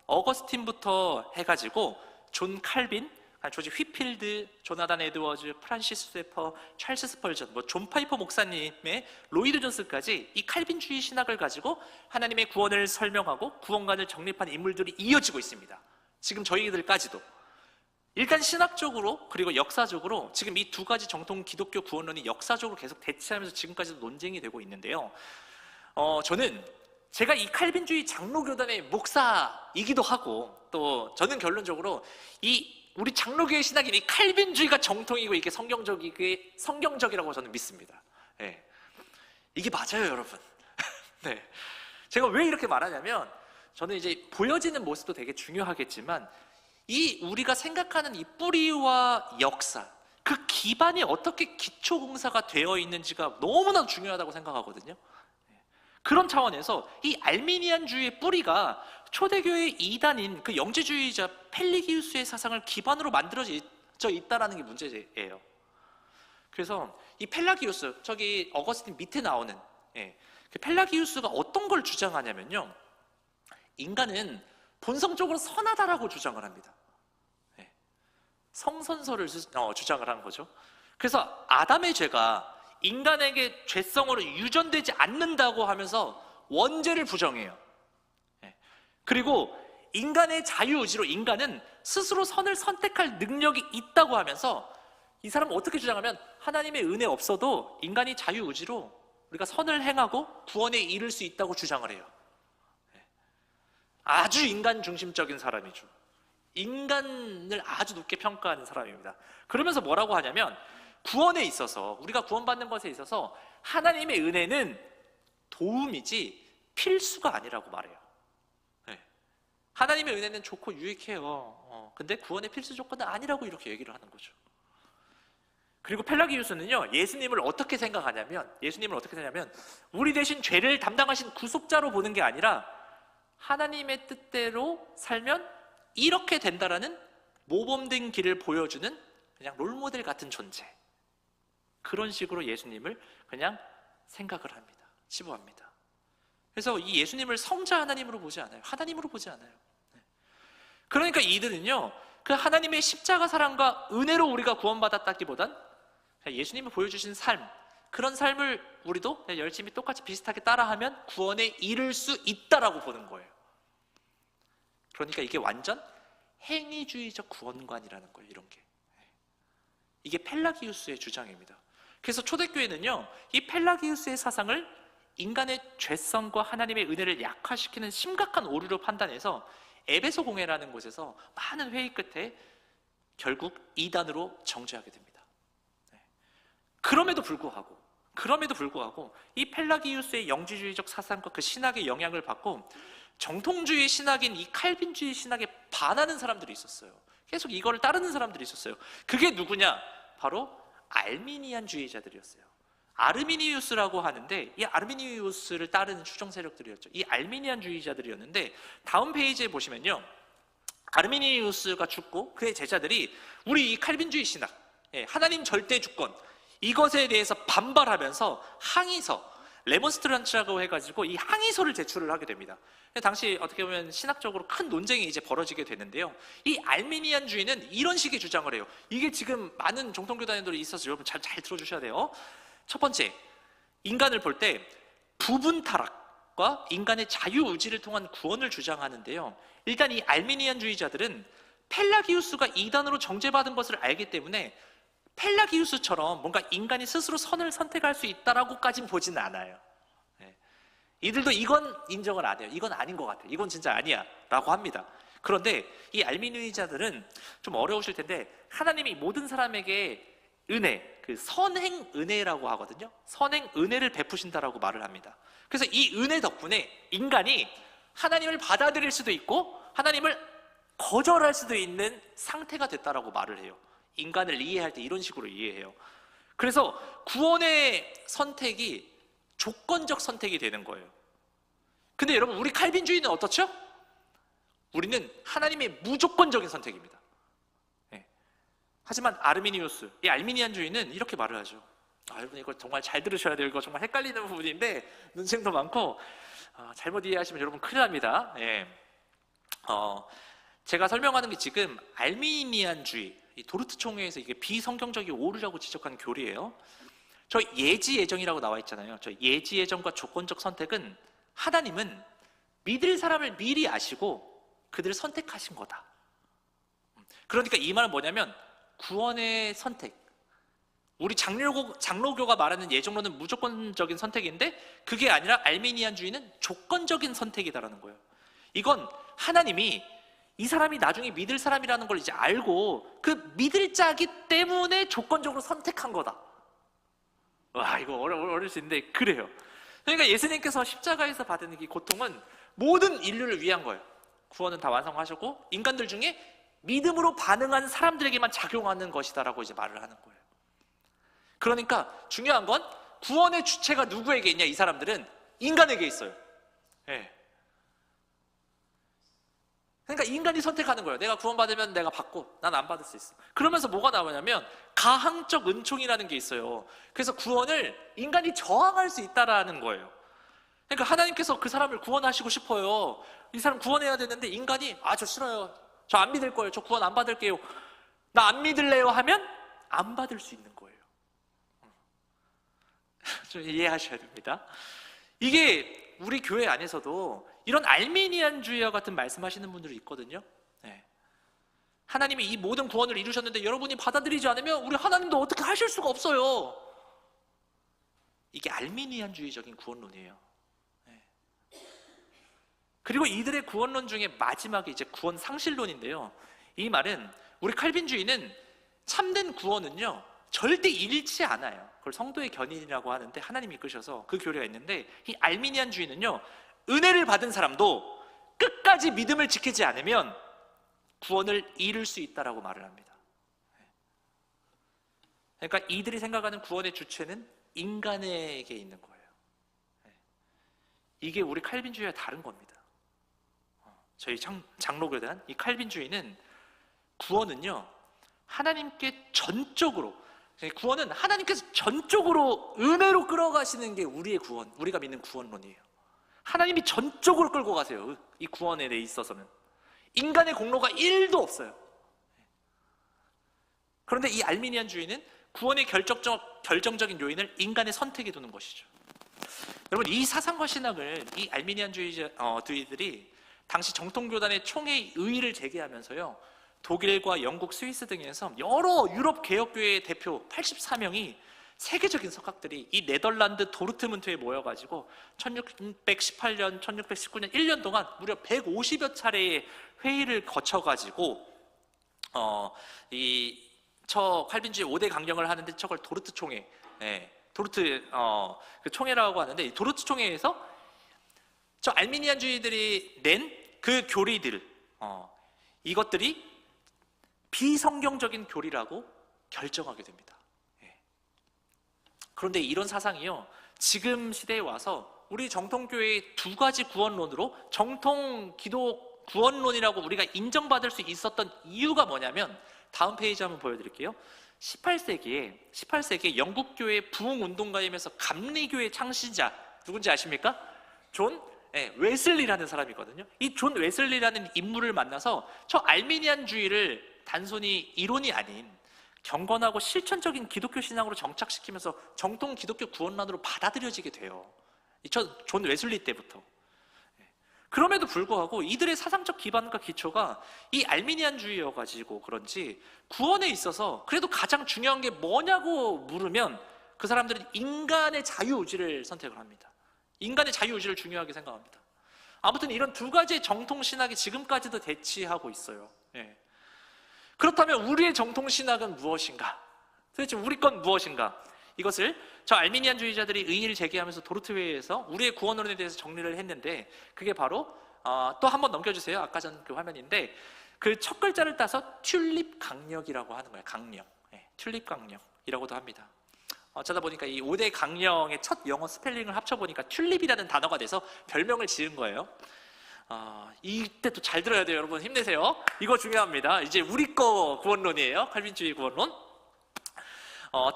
[SPEAKER 1] 어거스틴부터 해가지고 존 칼빈, 조지 휘필드, 조나단 에드워즈, 프란시스 쇠퍼, 찰스 스펄전, 존 파이퍼 목사님의 로이드 존스까지 이 칼빈주의 신학을 가지고 하나님의 구원을 설명하고 구원관을 정립한 인물들이 이어지고 있습니다. 지금 저희들까지도 일단 신학적으로 그리고 역사적으로 지금 이 두 가지 정통 기독교 구원론이 역사적으로 계속 대치하면서 지금까지도 논쟁이 되고 있는데요. 저는 제가 이 칼빈주의 장로교단의 목사이기도 하고, 또 저는 결론적으로 우리 장로교의 신학인 이 칼빈주의가 정통이고 이게 성경적이라고 저는 믿습니다. 네. 이게 맞아요, 여러분. 네. 제가 왜 이렇게 말하냐면, 저는 이제 보여지는 모습도 되게 중요하겠지만 우리가 생각하는 이 뿌리와 역사, 그 기반이 어떻게 기초공사가 되어 있는지가 너무나 중요하다고 생각하거든요. 그런 차원에서 이 알미니안주의의 뿌리가 초대교회의 이단인 그 영지주의자 펠리기우스의 사상을 기반으로 만들어져 있다는 게 문제예요. 그래서 이 펠라기우스, 저기 어거스틴 밑에 나오는 그 펠라기우스가 어떤 걸 주장하냐면요, 인간은 본성적으로 선하다라고 주장을 합니다. 성선설을 주장을 한 거죠. 그래서 아담의 죄가 인간에게 죄성으로 유전되지 않는다고 하면서 원죄를 부정해요. 그리고 인간의 자유의지로 인간은 스스로 선을 선택할 능력이 있다고 하면서 이 사람은 어떻게 주장하면 하나님의 은혜 없어도 인간이 자유의지로 우리가 선을 행하고 구원에 이를 수 있다고 주장을 해요. 아주 인간 중심적인 사람이죠. 인간을 아주 높게 평가하는 사람입니다. 그러면서 뭐라고 하냐면 구원에 있어서, 우리가 구원받는 것에 있어서 하나님의 은혜는 도움이지 필수가 아니라고 말해요. 하나님의 은혜는 좋고 유익해요. 근데 구원의 필수 조건은 아니라고 이렇게 얘기를 하는 거죠. 그리고 펠라기우스는요, 예수님을 어떻게 생각하냐면 우리 대신 죄를 담당하신 구속자로 보는 게 아니라 하나님의 뜻대로 살면 이렇게 된다라는 모범된 길을 보여주는 그냥 롤모델 같은 존재, 그런 식으로 예수님을 그냥 생각을 합니다. 치부합니다. 그래서 이 예수님을 성자 하나님으로 보지 않아요. 하나님으로 보지 않아요. 그러니까 이들은요, 그 하나님의 십자가 사랑과 은혜로 우리가 구원받았다기보단 예수님이 보여주신 삶, 그런 삶을 우리도 열심히 똑같이 비슷하게 따라하면 구원에 이를 수 있다라고 보는 거예요. 그러니까 이게 완전 행위주의적 구원관이라는 거예요. 이런 게. 이게 펠라기우스의 주장입니다. 그래서 초대교회는요, 이 펠라기우스의 사상을 인간의 죄성과 하나님의 은혜를 약화시키는 심각한 오류로 판단해서 에베소 공회라는 곳에서 많은 회의 끝에 결국 이단으로 정죄하게 됩니다. 그럼에도 불구하고 이 펠라기우스의 영지주의적 사상과 그 신학의 영향을 받고 정통주의 신학인 이 칼빈주의 신학에 반하는 사람들이 있었어요. 계속 이거를 따르는 사람들이 있었어요. 그게 누구냐? 바로 알미니안주의자들이었어요. 아르미니우스라고 하는데, 이 아르미니우스를 따르는 추종 세력들이었죠. 이 알미니안주의자들이었는데, 다음 페이지에 보시면요, 아르미니우스가 죽고 그의 제자들이 우리 이 칼빈주의 신학, 하나님 절대 주권, 이것에 대해서 반발하면서 항의서, 레몬스트란츠라고 해가지고 이 항의서를 제출을 하게 됩니다. 당시 어떻게 보면 신학적으로 큰 논쟁이 이제 벌어지게 되는데요, 이 알미니안주의는 이런 식의 주장을 해요. 이게 지금 많은 정통교단들이 있어서 여러분 잘 들어주셔야 돼요. 첫 번째, 인간을 볼 때 부분 타락과 인간의 자유의지를 통한 구원을 주장하는데요, 일단 이 알미니안주의자들은 펠라기우스가 이단으로 정죄받은 것을 알기 때문에 펠라기우스처럼 뭔가 인간이 스스로 선을 선택할 수 있다라고까지는 보지는 않아요. 이들도 이건 인정을 안 해요. 이건 아닌 것 같아, 이건 진짜 아니야 라고 합니다. 그런데 이 알미니자들은 좀 어려우실 텐데, 하나님이 모든 사람에게 은혜, 그 선행 은혜라고 하거든요. 선행 은혜를 베푸신다라고 말을 합니다. 그래서 이 은혜 덕분에 인간이 하나님을 받아들일 수도 있고 하나님을 거절할 수도 있는 상태가 됐다라고 말을 해요. 인간을 이해할 때 이런 식으로 이해해요. 그래서 구원의 선택이 조건적 선택이 되는 거예요. 근데 여러분, 우리 칼빈주의는 어떻죠? 우리는 하나님의 무조건적인 선택입니다. 하지만 아르미니우스, 이 알미니안주의는 이렇게 말을 하죠. 여러분 이거 정말 잘 들으셔야 돼요. 이거 정말 헷갈리는 부분인데 논쟁도 많고 잘못 이해하시면 여러분 큰일 납니다. 제가 설명하는 게 지금 알미니안주의, 이 도르트 총회에서 이게 비성경적인 오류라고 지적한 교리예요. 저 예지예정이라고 나와 있잖아요. 저 예지예정과 조건적 선택은 하나님은 믿을 사람을 미리 아시고 그들을 선택하신 거다. 그러니까 이 말은 뭐냐면 구원의 선택, 우리 장로교가 말하는 예정론은 무조건적인 선택인데 그게 아니라 알미니안주의는 조건적인 선택이다라는 거예요. 이건 하나님이 이 사람이 나중에 믿을 사람이라는 걸 이제 알고 그 믿을 자기 때문에 조건적으로 선택한 거다. 와, 이거 어려울 수 있는데 그래요. 그러니까 예수님께서 십자가에서 받은 이 고통은 모든 인류를 위한 거예요. 구원은 다 완성하셨고 인간들 중에 믿음으로 반응한 사람들에게만 작용하는 것이다라고 이제 말을 하는 거예요. 그러니까 중요한 건 구원의 주체가 누구에게 있냐? 이 사람들은 인간에게 있어요. 네. 그러니까 인간이 선택하는 거예요. 내가 구원받으면 내가 받고 난 안 받을 수 있어. 그러면서 뭐가 나오냐면 가항적 은총이라는 게 있어요. 그래서 구원을 인간이 저항할 수 있다라는 거예요. 그러니까 하나님께서 그 사람을 구원하시고 싶어요. 이 사람 구원해야 되는데 인간이 저 싫어요. 저 안 믿을 거예요. 저 구원 안 받을게요. 나 안 믿을래요 하면 안 받을 수 있는 거예요. 좀 이해하셔야 됩니다. 이게 우리 교회 안에서도 이런 알미니안주의와 같은 말씀하시는 분들이 있거든요. 네. 하나님이 이 모든 구원을 이루셨는데 여러분이 받아들이지 않으면 우리 하나님도 어떻게 하실 수가 없어요. 이게 알미니안주의적인 구원론이에요. 네. 그리고 이들의 구원론 중에 마지막이 이제 구원 상실론인데요. 이 말은 우리 칼빈주의는 참된 구원은요 절대 잃지 않아요. 그걸 성도의 견인이라고 하는데 하나님이 이끄셔서 그 교리가 있는데, 이 알미니안주의는요 은혜를 받은 사람도 끝까지 믿음을 지키지 않으면 구원을 잃을 수 있다라고 말을 합니다. 그러니까 이들이 생각하는 구원의 주체는 인간에게 있는 거예요. 이게 우리 칼빈주의와 다른 겁니다. 저희 장로교단 이 칼빈주의는 구원은요 하나님께 전적으로, 구원은 하나님께서 전적으로 은혜로 끌어가시는 게 우리의 구원, 우리가 믿는 구원론이에요. 하나님이 전적으로 끌고 가세요. 이 구원에 대해 있어서는 인간의 공로가 1도 없어요. 그런데 이 알미니안주의는 구원의 결정적인 요인을 인간의 선택에 두는 것이죠. 여러분, 이 사상과 신학을 이 알미니안주의들이 당시 정통교단의 총회의 의의를 제기하면서요 독일과 영국, 스위스 등에서 여러 유럽 개혁교회의 대표 84명이 세계적인 석학들이 이 네덜란드 도르트문트에 모여가지고 1618년, 1619년 1년 동안 무려 150여 차례의 회의를 거쳐가지고 저 칼빈주의 5대 강령을 하는데 저걸 도르트 총회, 도르트 그 총회라고 하는데, 이 도르트 총회에서 저 알미니안주의들이 낸 그 교리들, 이것들이 비성경적인 교리라고 결정하게 됩니다. 그런데 이런 사상이요 지금 시대에 와서 우리 정통교회의 두 가지 구원론으로 정통 기도 구원론이라고 우리가 인정받을 수 있었던 이유가 뭐냐면, 다음 페이지 한번 보여드릴게요. 18세기에 영국교회 부흥운동가이면서 감리교회 창시자 누군지 아십니까? 존 웨슬리라는 사람이거든요. 이 존 웨슬리라는 인물을 만나서 저 알미니안주의를 단순히 이론이 아닌 경건하고 실천적인 기독교 신앙으로 정착시키면서 정통 기독교 구원론으로 받아들여지게 돼요. 존 웨슬리 때부터. 그럼에도 불구하고 이들의 사상적 기반과 기초가 이 알미니안주의여가지고 그런지 구원에 있어서 그래도 가장 중요한 게 뭐냐고 물으면 그 사람들은 인간의 자유의지를 선택을 합니다. 인간의 자유의지를 중요하게 생각합니다. 아무튼 이런 두 가지의 정통신학이 지금까지도 대치하고 있어요. 그렇다면 우리의 정통신학은 무엇인가? 도대체 우리 건 무엇인가? 이것을 저 알미니안주의자들이 의의를 제기하면서 도르트회의에서 우리의 구원론에 대해서 정리를 했는데, 그게 바로 또 한 번 넘겨주세요. 아까 전 그 화면인데 그 첫 글자를 따서 튤립 강령이라고 하는 거예요. 강령, 튤립 강령이라고도 합니다. 어쩌다 보니까 이 5대 강령의 첫 영어 스펠링을 합쳐보니까 튤립이라는 단어가 돼서 별명을 지은 거예요. 이때 또 잘 들어야 돼요. 여러분 힘내세요. 이거 중요합니다. 이제 우리 거 구원론이에요. 칼빈주의 구원론.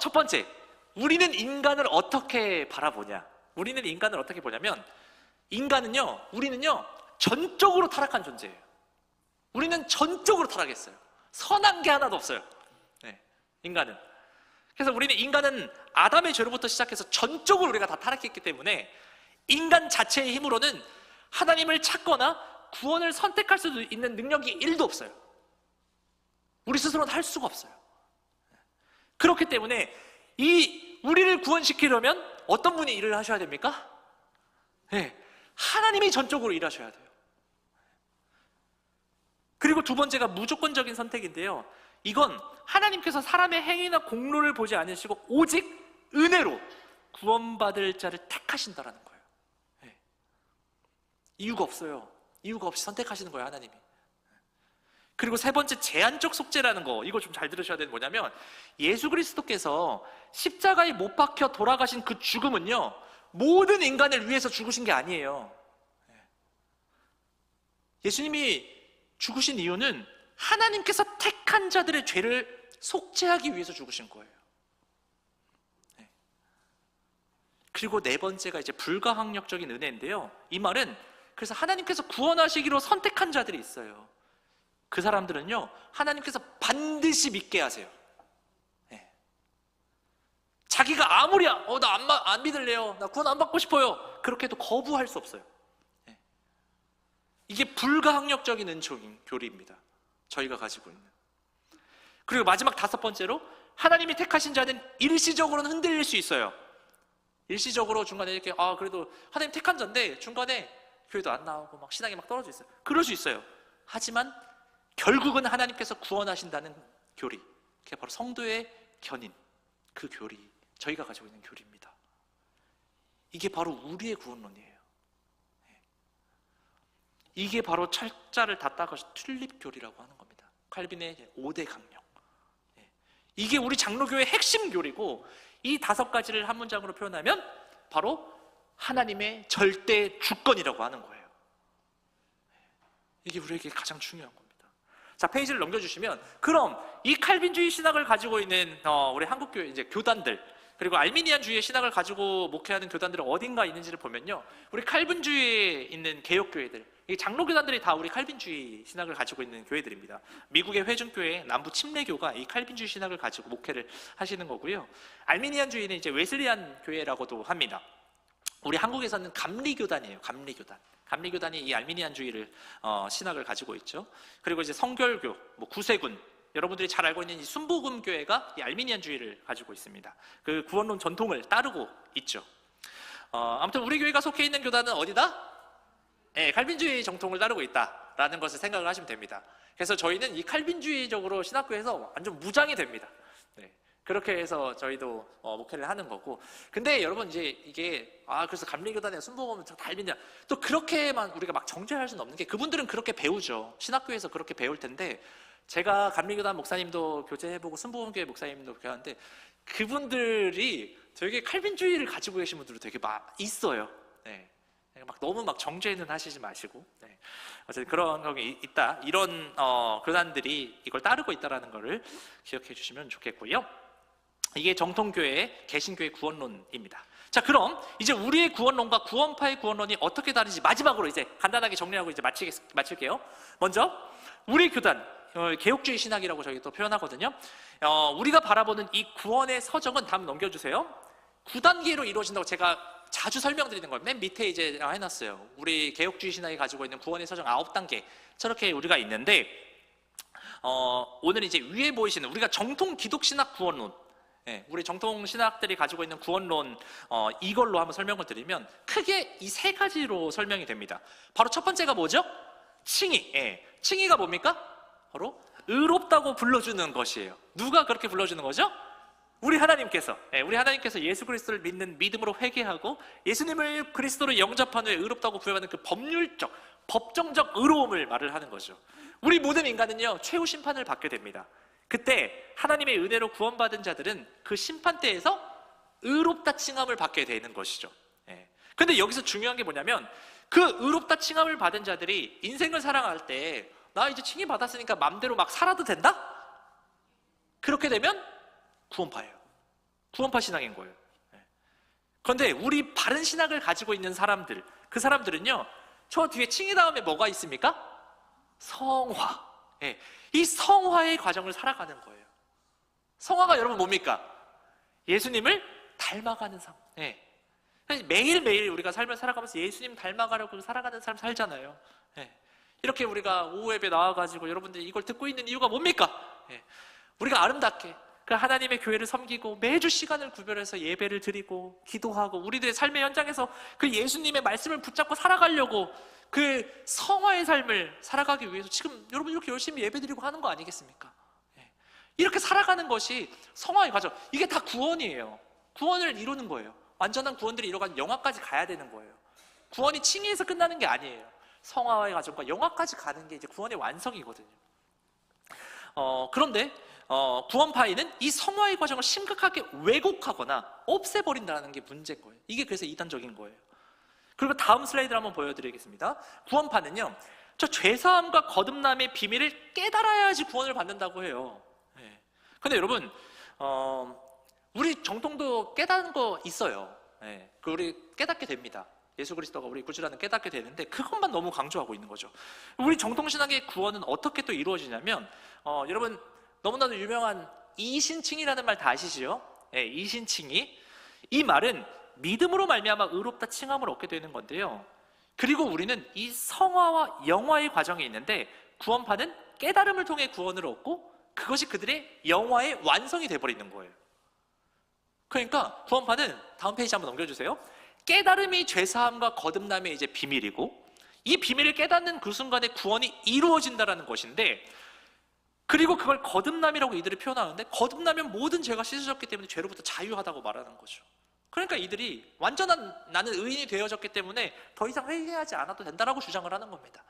[SPEAKER 1] 첫 번째, 우리는 인간을 어떻게 바라보냐? 우리는 인간을 어떻게 보냐면, 우리는요 전적으로 타락한 존재예요. 우리는 전적으로 타락했어요. 선한 게 하나도 없어요. 인간은. 그래서 우리는 인간은 아담의 죄로부터 시작해서 전적으로 우리가 다 타락했기 때문에 인간 자체의 힘으로는 하나님을 찾거나 구원을 선택할 수도 있는 능력이 1도 없어요. 우리 스스로는 할 수가 없어요. 그렇기 때문에 이 우리를 구원시키려면 어떤 분이 일을 하셔야 됩니까? 네, 하나님이 전적으로 일하셔야 돼요. 그리고 두 번째가 무조건적인 선택인데요, 이건 하나님께서 사람의 행위나 공로를 보지 않으시고 오직 은혜로 구원받을 자를 택하신다라는 거예요. 네. 이유가 없어요. 이유가 없이 선택하시는 거예요, 하나님이. 그리고 세 번째, 제한적 속죄라는 거, 이거 좀 잘 들으셔야 되는 뭐냐면, 예수 그리스도께서 십자가에 못 박혀 돌아가신 그 죽음은요, 모든 인간을 위해서 죽으신 게 아니에요. 예수님이 죽으신 이유는 하나님께서 택한 자들의 죄를 속죄하기 위해서 죽으신 거예요. 그리고 네 번째가 이제 불가항력적인 은혜인데요, 이 말은 그래서 하나님께서 구원하시기로 선택한 자들이 있어요. 그 사람들은요, 하나님께서 반드시 믿게 하세요. 네. 자기가 아무리 나 안 믿을래요, 나 구원 안 받고 싶어요, 그렇게 해도 거부할 수 없어요. 네. 이게 불가항력적인 은총인 교리입니다, 저희가 가지고 있는. 그리고 마지막 다섯 번째로, 하나님이 택하신 자는 일시적으로는 흔들릴 수 있어요. 일시적으로 중간에 이렇게 그래도 하나님 택한 자인데 중간에 교회도 안 나오고 막 신앙이 막 떨어져 있어요. 그럴 수 있어요. 하지만 결국은 하나님께서 구원하신다는 교리, 그게 바로 성도의 견인, 그 교리, 저희가 가지고 있는 교리입니다. 이게 바로 우리의 구원론이에요. 이게 바로 철자를 다 따가서 튤립 교리라고 하는 겁니다. 칼빈의 5대 강령. 이게 우리 장로교의 핵심 교리고, 이 다섯 가지를 한 문장으로 표현하면 바로 하나님의 절대 주권이라고 하는 거예요. 이게 우리에게 가장 중요한 겁니다. 자, 페이지를 넘겨주시면, 그럼 이 칼빈주의 신학을 가지고 있는 우리 한국교회 이제 교단들, 그리고 알미니안주의의 신학을 가지고 목회하는 교단들은 어딘가 있는지를 보면요, 우리 칼빈주의에 있는 개혁교회들, 이 장로교단들이 다 우리 칼빈주의 신학을 가지고 있는 교회들입니다. 미국의 회중교회 남부 침례교가 이 칼빈주의 신학을 가지고 목회를 하시는 거고요, 알미니안주의는 이제 웨슬리안 교회라고도 합니다. 우리 한국에서는 감리교단이에요. 감리교단이 이 알미니안주의를 신학을 가지고 있죠. 그리고 이제 성결교, 구세군, 여러분들이 잘 알고 있는 이 순복음교회가 이 알미니안주의를 가지고 있습니다. 그 구원론 전통을 따르고 있죠. 아무튼 우리 교회가 속해 있는 교단은 어디다? 네, 칼빈주의 정통을 따르고 있다라는 것을 생각을 하시면 됩니다. 그래서 저희는 이 칼빈주의적으로 신학교에서 완전 무장이 됩니다. 네, 그렇게 해서 저희도 목회를 하는 거고. 근데 여러분, 이제 이게 그래서 감리교단의 순복음은 다 알미니안, 또 그렇게만 우리가 막 정죄할 수는 없는 게, 그분들은 그렇게 배우죠. 신학교에서 그렇게 배울 텐데, 제가 감리교단 목사님도 교제해보고 순복음교회 목사님도 교회하는데, 그분들이 되게 칼빈주의를 가지고 계신 분들도 되게 있어요. 네. 막 너무 막 정죄는 하시지 마시고, 네. 어쨌든 그런 경우가 있다. 이런 교단들이 이걸 따르고 있다라는 것을 기억해 주시면 좋겠고요. 이게 정통교회의 개신교회 구원론입니다. 자, 그럼 이제 우리의 구원론과 구원파의 구원론이 어떻게 다른지 마지막으로 이제 간단하게 정리하고 이제 마칠게요. 먼저 우리 교단, 개혁주의 신학이라고 저희 또 표현하거든요. 우리가 바라보는 이 구원의 서정은, 다음 넘겨주세요. 9단계로 이루어진다고 제가 자주 설명드리는 거예요. 맨 밑에 이제 해놨어요. 우리 개혁주의 신학이 가지고 있는 구원의 서정 9단계, 저렇게 우리가 있는데, 오늘 이제 위에 보이시는 우리가 정통 기독신학 구원론, 우리 정통 신학들이 가지고 있는 구원론, 이걸로 한번 설명을 드리면 크게 이 세 가지로 설명이 됩니다. 바로 첫 번째가 뭐죠? 칭의. 칭의가 뭡니까? 바로 의롭다고 불러주는 것이에요. 누가 그렇게 불러주는 거죠? 우리 하나님께서 예수 그리스도를 믿는 믿음으로 회개하고 예수님을 그리스도로 영접한 후에 의롭다고 부여받는 그 법률적, 법정적 의로움을 말을 하는 거죠. 우리 모든 인간은요, 최후 심판을 받게 됩니다. 그때 하나님의 은혜로 구원받은 자들은 그 심판대에서 의롭다 칭함을 받게 되는 것이죠. 근데 여기서 중요한 게 뭐냐면, 그 의롭다 칭함을 받은 자들이 인생을 살아갈 때, 나 이제 칭의 받았으니까 맘대로 막 살아도 된다? 그렇게 되면 구원파예요. 구원파 신앙인 거예요. 그런데 우리 바른 신학을 가지고 있는 사람들, 그 사람들은요, 저 뒤에 칭의 다음에 뭐가 있습니까? 성화. 이 성화의 과정을 살아가는 거예요. 성화가 여러분 뭡니까? 예수님을 닮아가는 삶. 예. 매일매일 우리가 삶을 살아가면서 예수님 닮아가려고 살아가는 삶 살잖아요. 예. 이렇게 우리가 오후 예배 나와가지고 여러분들이 이걸 듣고 있는 이유가 뭡니까? 예. 우리가 아름답게 그 하나님의 교회를 섬기고 매주 시간을 구별해서 예배를 드리고 기도하고 우리들의 삶의 현장에서 그 예수님의 말씀을 붙잡고 살아가려고 그 성화의 삶을 살아가기 위해서 지금 여러분 이렇게 열심히 예배드리고 하는 거 아니겠습니까? 예. 이렇게 살아가는 것이 성화의 과정. 이게 다 구원이에요. 구원을 이루는 거예요. 완전한 구원들이 이뤄가는 영화까지 가야 되는 거예요. 구원이 칭의에서 끝나는 게 아니에요. 성화의 과정과 영화까지 가는 게 이제 구원의 완성이거든요. 그런데 구원파이는 이 성화의 과정을 심각하게 왜곡하거나 없애버린다는 게 문제인 거예요. 이게 그래서 이단적인 거예요. 그리고 다음 슬라이드를 한번 보여드리겠습니다. 구원파는요, 저 죄사함과 거듭남의 비밀을 깨달아야지 구원을 받는다고 해요. 네. 근데 여러분, 우리 정통도 깨닫는 거 있어요. 네. 우리 깨닫게 됩니다. 예수 그리스도가 우리 구주라는 깨닫게 되는데 그것만 너무 강조하고 있는 거죠. 우리 정통신학의 구원은 어떻게 또 이루어지냐면 여러분 너무나도 유명한 이신칭이라는 말 다 아시죠? 네, 이신칭이. 이 말은 믿음으로 말미암아 의롭다 칭함을 얻게 되는 건데요. 그리고 우리는 이 성화와 영화의 과정이 있는데 구원파는 깨달음을 통해 구원을 얻고 그것이 그들의 영화의 완성이 돼버리는 거예요. 그러니까 구원파는 다음 페이지 한번 넘겨주세요. 깨달음이 죄사함과 거듭남의 이제 비밀이고 이 비밀을 깨닫는 그 순간에 구원이 이루어진다는 것인데 그리고 그걸 거듭남이라고 이들이 표현하는데 거듭나면 모든 죄가 씻어졌기 때문에 죄로부터 자유하다고 말하는 거죠. 그러니까 이들이 완전한 나는 의인이 되어졌기 때문에 더 이상 회개하지 않아도 된다라고 주장을 하는 겁니다.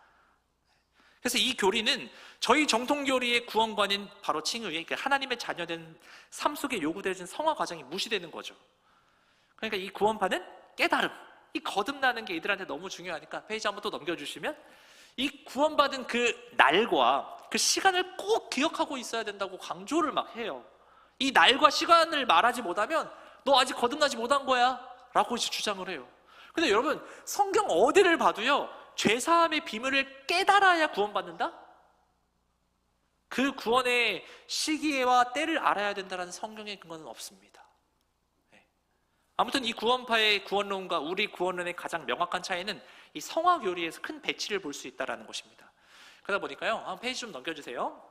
[SPEAKER 1] 그래서 이 교리는 저희 정통교리의 구원관인 바로 칭의의 하나님의 자녀된 삶 속에 요구되어진 성화 과정이 무시되는 거죠. 그러니까 이 구원파는 깨달음, 이 거듭나는 게 이들한테 너무 중요하니까 페이지 한번 또 넘겨주시면 이 구원받은 그 날과 그 시간을 꼭 기억하고 있어야 된다고 강조를 막 해요. 이 날과 시간을 말하지 못하면 너 아직 거듭나지 못한 거야 라고 이제 주장을 해요. 근데 여러분 성경 어디를 봐도요 죄사함의 비밀을 깨달아야 구원받는다? 그 구원의 시기와 때를 알아야 된다는 성경의 근거는 없습니다. 아무튼 이 구원파의 구원론과 우리 구원론의 가장 명확한 차이는 이 성화 교리에서 큰 배치를 볼 수 있다는 것입니다. 그러다 보니까요, 한 페이지 좀 넘겨주세요.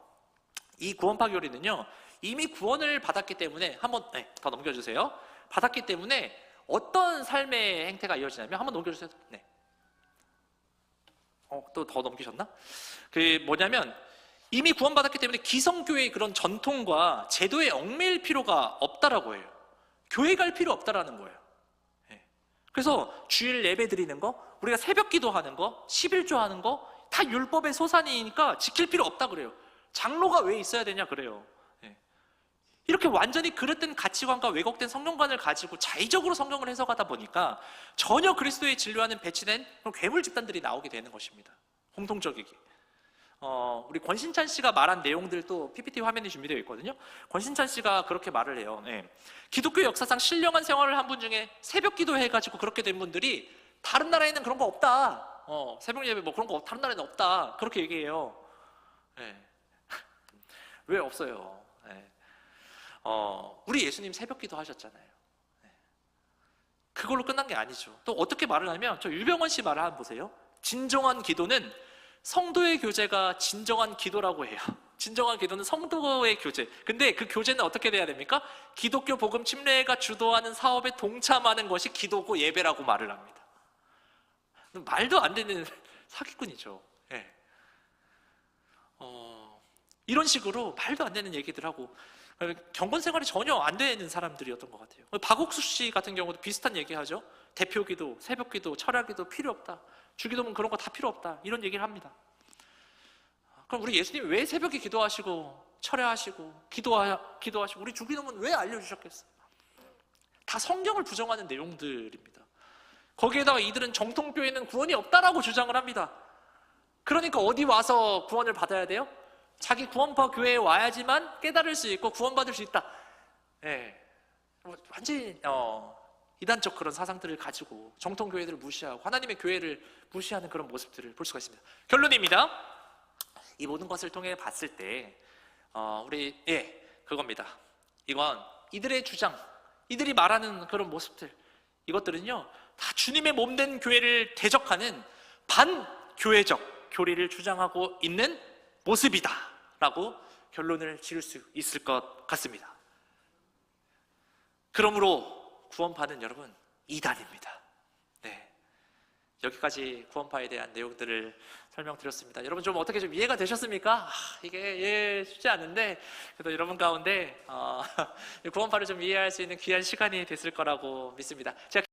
[SPEAKER 1] 이 구원파 교리는요, 이미 구원을 받았기 때문에 한번 더 넘겨주세요. 받았기 때문에 어떤 삶의 행태가 이어지냐면 한번 넘겨주세요. 네. 또 더 넘기셨나? 그 뭐냐면 이미 구원받았기 때문에 기성교회의 그런 전통과 제도에 얽매일 필요가 없다라고 해요. 교회 갈 필요 없다라는 거예요. 그래서 주일 예배 드리는 거, 우리가 새벽 기도하는 거, 11조 하는 거 다 율법의 소산이니까 지킬 필요 없다 그래요. 장로가 왜 있어야 되냐 그래요. 이렇게 완전히 그릇된 가치관과 왜곡된 성경관을 가지고 자의적으로 성경을 해석하다 보니까 전혀 그리스도의 진료와는 배치된 괴물 집단들이 나오게 되는 것입니다. 공통적이게. 우리 권신찬 씨가 말한 내용들도 PPT 화면에 준비되어 있거든요. 권신찬 씨가 그렇게 말을 해요. 기독교 역사상 신령한 생활을 한 분 중에 새벽 기도해가지고 그렇게 된 분들이 다른 나라에는 그런 거 없다. 새벽 예배 뭐 그런 거 다른 나라에는 없다. 그렇게 얘기해요. 왜 없어요? 우리 예수님 새벽 기도 하셨잖아요. 그걸로 끝난 게 아니죠. 또 어떻게 말을 하면 저 유병원 씨 말을 한번 보세요. 진정한 기도는 성도의 교제가 진정한 기도라고 해요. 진정한 기도는 성도의 교제. 근데 그 교제는 어떻게 돼야 됩니까? 기독교 복음 침례가 주도하는 사업에 동참하는 것이 기도고 예배라고 말을 합니다. 말도 안 되는 사기꾼이죠. 이런 식으로 말도 안 되는 얘기들 하고 경건 생활이 전혀 안 되는 사람들이었던 것 같아요. 박옥수 씨 같은 경우도 비슷한 얘기하죠. 대표기도, 새벽기도, 철야기도 필요 없다. 주기도문 그런 거 다 필요 없다. 이런 얘기를 합니다. 그럼 우리 예수님이 왜 새벽에 기도하시고 철야하시고 기도하시고 우리 주기도문 왜 알려주셨겠어요? 다 성경을 부정하는 내용들입니다. 거기에다가 이들은 정통교회는 구원이 없다라고 주장을 합니다. 그러니까 어디 와서 구원을 받아야 돼요? 자기 구원파 교회에 와야지만 깨달을 수 있고 구원받을 수 있다. 완전히 이단적 그런 사상들을 가지고 정통교회들을 무시하고 하나님의 교회를 무시하는 그런 모습들을 볼 수가 있습니다. 결론입니다. 이 모든 것을 통해 봤을 때 우리 그겁니다. 이건 이들의 주장, 이들이 말하는 그런 모습들, 이것들은요 다 주님의 몸된 교회를 대적하는 반교회적 교리를 주장하고 있는 모습이다 라고 결론을 지을 수 있을 것 같습니다. 그러므로 구원파는 여러분 이단입니다. 네, 여기까지 구원파에 대한 내용들을 설명드렸습니다. 여러분 좀 어떻게 좀 이해가 되셨습니까? 이게 쉽지 않은데 그래도 여러분 가운데 구원파를 좀 이해할 수 있는 귀한 시간이 됐을 거라고 믿습니다. 제가